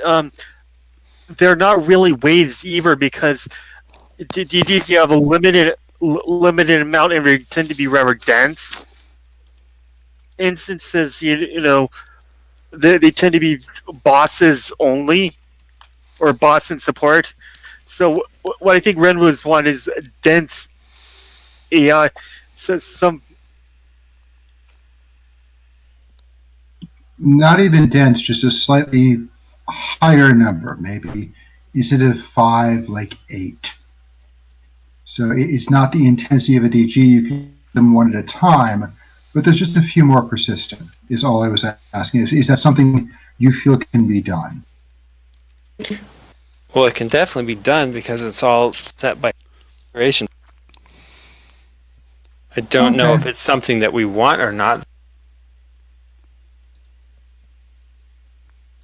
they're not really waves either, because DGs, you have a limited amount and they tend to be rather dense. Instances, they tend to be bosses only, or boss and support. So what I think Renwood's want is dense AI. So Not even dense, just a slightly higher number, maybe instead of 5, like 8. So it's not the intensity of a DG. You can do them one at a time, but there's just a few more persistent. Is all I was asking. Is that something you feel can be done? Well, it can definitely be done because it's all set by configuration. I don't know if it's something that we want or not.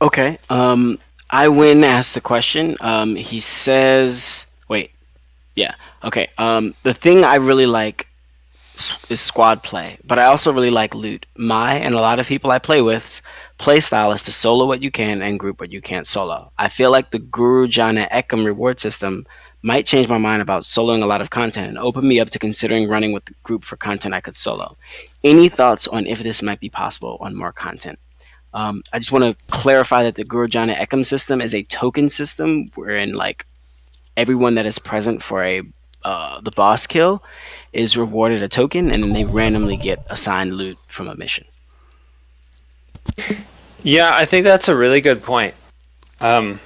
Okay. I asked the question. He says, wait, yeah, okay. The thing I really like is squad play, but I also really like loot. My and a lot of people I play with's play style is to solo what you can and group what you can't solo. I feel like the Guru Jana Ekam reward system might change my mind about soloing a lot of content and open me up to considering running with the group for content I could solo. Any thoughts on if this might be possible on more content? I just want to clarify that the Guru Jana Ekam system is a token system wherein like everyone that is present for the boss kill is rewarded a token, and then they randomly get assigned loot from a mission. Yeah, I think that's a really good point. One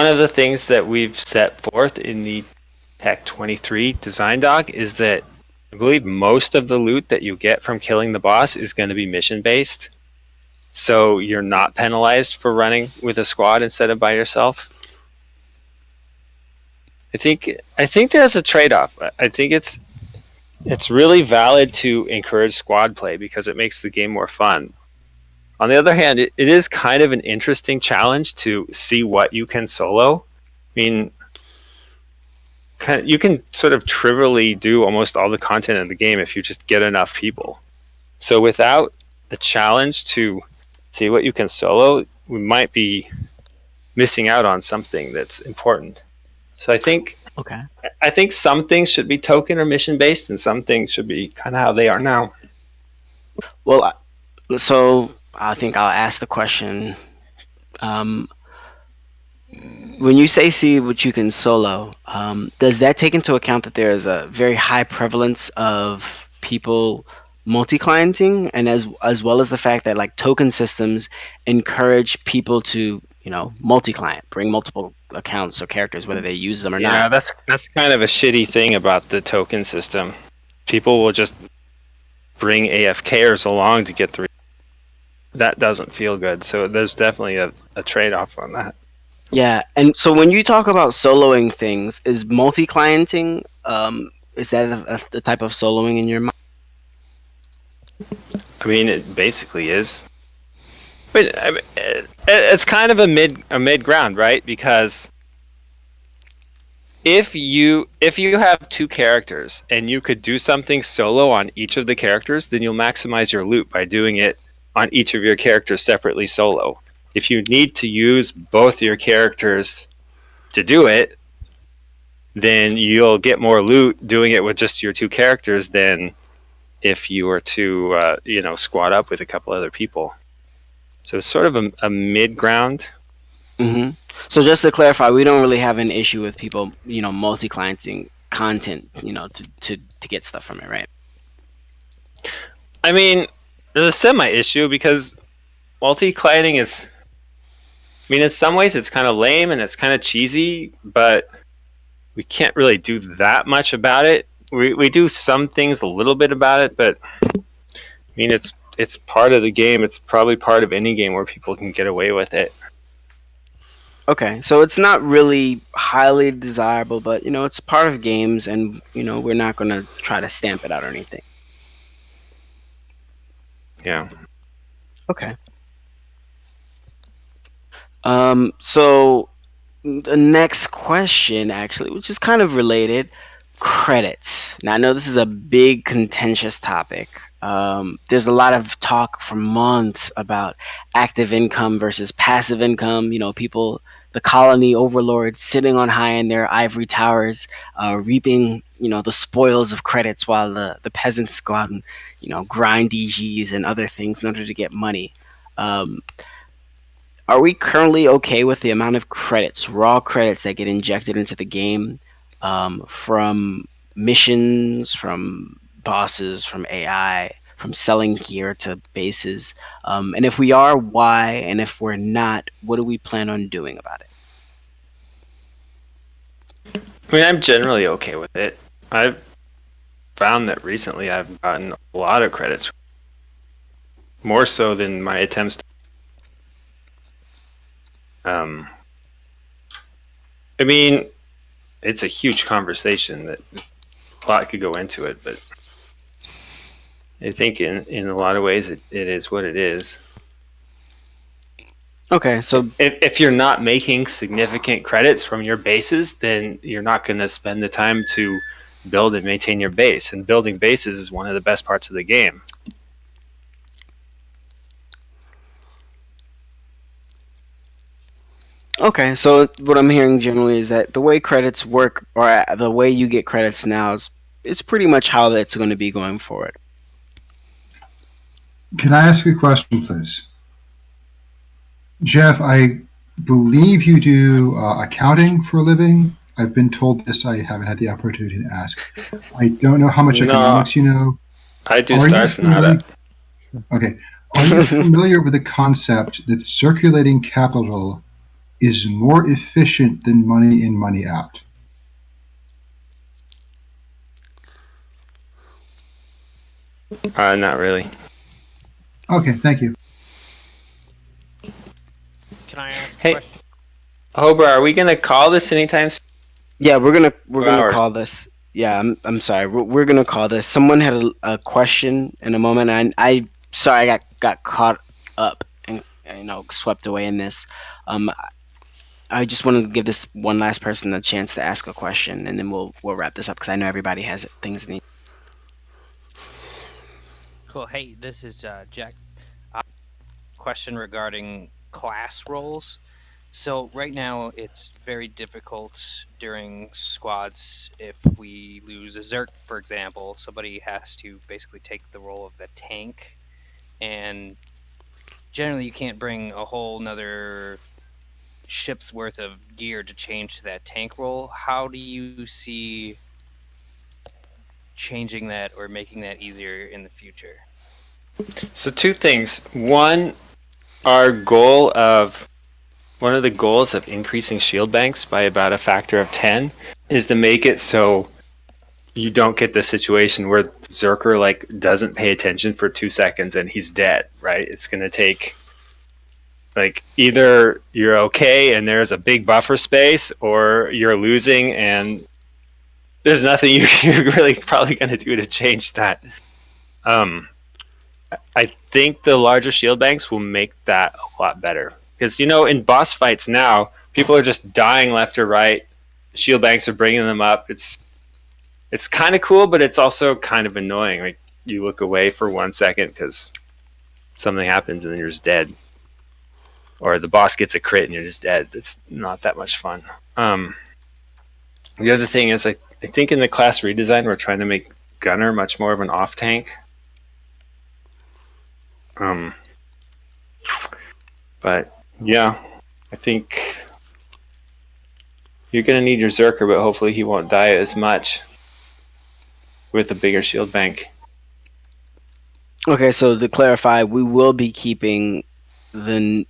of the things that we've set forth in the Tech 23 design doc is that I believe most of the loot that you get from killing the boss is going to be mission based. So you're not penalized for running with a squad instead of by yourself. I think there's a trade-off. I think it's really valid to encourage squad play because it makes the game more fun. On the other hand, it is kind of an interesting challenge to see what you can solo. I mean, you can sort of trivially do almost all the content in the game if you just get enough people. So without the challenge to see what you can solo, we might be missing out on something that's important. So I think some things should be token or mission based, and some things should be kind of how they are now. Well, so I think I'll ask the question. When you say see what you can solo, does that take into account that there is a very high prevalence of people multi-clienting, and as well as the fact that like token systems encourage people to multi-client, bring multiple accounts or characters, whether they use them or not? Yeah, that's kind of a shitty thing about the token system. People will just bring AFKers along to get through. That doesn't feel good. So there's definitely a trade-off on that. Yeah, and so when you talk about soloing things, is multi-clienting, is that the type of soloing in your mind? I mean, it basically is. But I mean, it's kind of a mid ground, right? Because if you have two characters and you could do something solo on each of the characters, then you'll maximize your loot by doing it on each of your characters separately solo. If you need to use both your characters to do it, then you'll get more loot doing it with just your two characters than if you were to squad up with a couple other people. So it's sort of a mid ground. Mm-hmm. So just to clarify, we don't really have an issue with people, multi-clienting content, to get stuff from it, right? I mean, there's a semi-issue because multi-clienting is, I mean, in some ways it's kind of lame and it's kind of cheesy, but we can't really do that much about it. We do some things a little bit about it, but I mean, it's part of the game. It's probably part of any game where people can get away with it. Okay, so it's not really highly desirable, but it's part of games, and we're not going to try to stamp it out or anything. Yeah. Okay. So the next question, actually, which is kind of related, credits. Now, I know this is a big contentious topic. There's a lot of talk for months about active income versus passive income. You know, people, the colony overlords sitting on high in their ivory towers, reaping, you know, the spoils of credits while the peasants go out and, you know, grind DGs and other things in order to get money. Um, are we currently okay with the amount of credits, raw credits that get injected into the game from missions, from bosses, from AI, from selling gear to bases? And if we are, why? And if we're not, what do we plan on doing about it? I mean, I'm generally okay with it. I've found that recently I've gotten a lot of credits, more so than my attempts to. I mean, it's a huge conversation that a lot could go into it, but I think in a lot of ways it is what it is. Okay, so If you're not making significant credits from your bases, then you're not going to spend the time to build and maintain your base. And building bases is one of the best parts of the game. okay, so what I'm hearing generally is that the way credits work, or the way you get credits now, is it's pretty much how it's going to be going forward. Can I ask a question, please? Jeff, I believe you do accounting for a living. I've been told this. I haven't had the opportunity to ask. I don't know how much No. economics you know. I do Are Star you Sonata. Okay. Are you familiar with the concept that circulating capital is more efficient than money in, money out? Not really. Okay, thank you. Can I ask Hey. a question? Hober, are we going to call this anytime soon? Yeah, we're gonna Hours. call this. Yeah, I'm sorry. We're gonna call this. Someone had a question in a moment. And I sorry, I got caught up and you know swept away in this. I just wanted to give this one last person a chance to ask a question, and then we'll wrap this up because I know everybody has things they need. Cool. Hey, this is Jack. Question regarding class roles. So right now it's very difficult during squads if we lose a Zerk, for example. Somebody has to basically take the role of the tank, and generally you can't bring a whole nother ship's worth of gear to change to that tank role. How do you see changing that or making that easier in the future? So two things. One, one of the goals of increasing shield banks by about a factor of 10 is to make it so you don't get the situation where Zerker like doesn't pay attention for 2 seconds and he's dead, right? It's going to take like either you're okay and there's a big buffer space, or you're losing and there's nothing you're really probably going to do to change that. I think the larger shield banks will make that a lot better. Because, you know, in boss fights now, people are just dying left or right. Shield banks are bringing them up. It's kind of cool, but it's also kind of annoying. Like, you look away for 1 second because something happens and then you're just dead. Or the boss gets a crit and you're just dead. It's not that much fun. The other thing is, I think in the class redesign, we're trying to make Gunner much more of an off-tank. But yeah, I think you're gonna need your Zerker, but hopefully he won't die as much with a bigger shield bank. Okay, so to clarify, we will be keeping the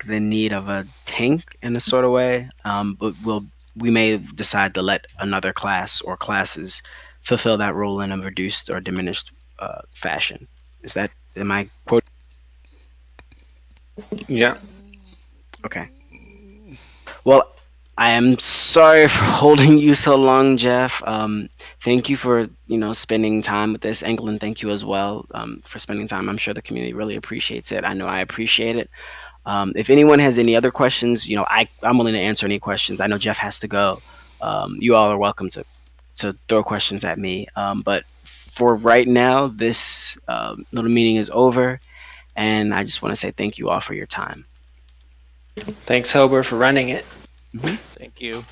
need of a tank in a sort of way, but we may decide to let another class or classes fulfill that role in a reduced or diminished fashion. Am I quoting? Yeah. Okay. Well, I am sorry for holding you so long, Jeff. thank you for spending time with this. England, thank you as well for spending time. I'm sure the community really appreciates it. I know I appreciate it. If anyone has any other questions, I'm willing to answer any questions. I know Jeff has to go. You all are welcome to throw questions at me. But for right now, this little meeting is over, and I just want to say thank you all for your time. Thanks, Hober, for running it. Thank you.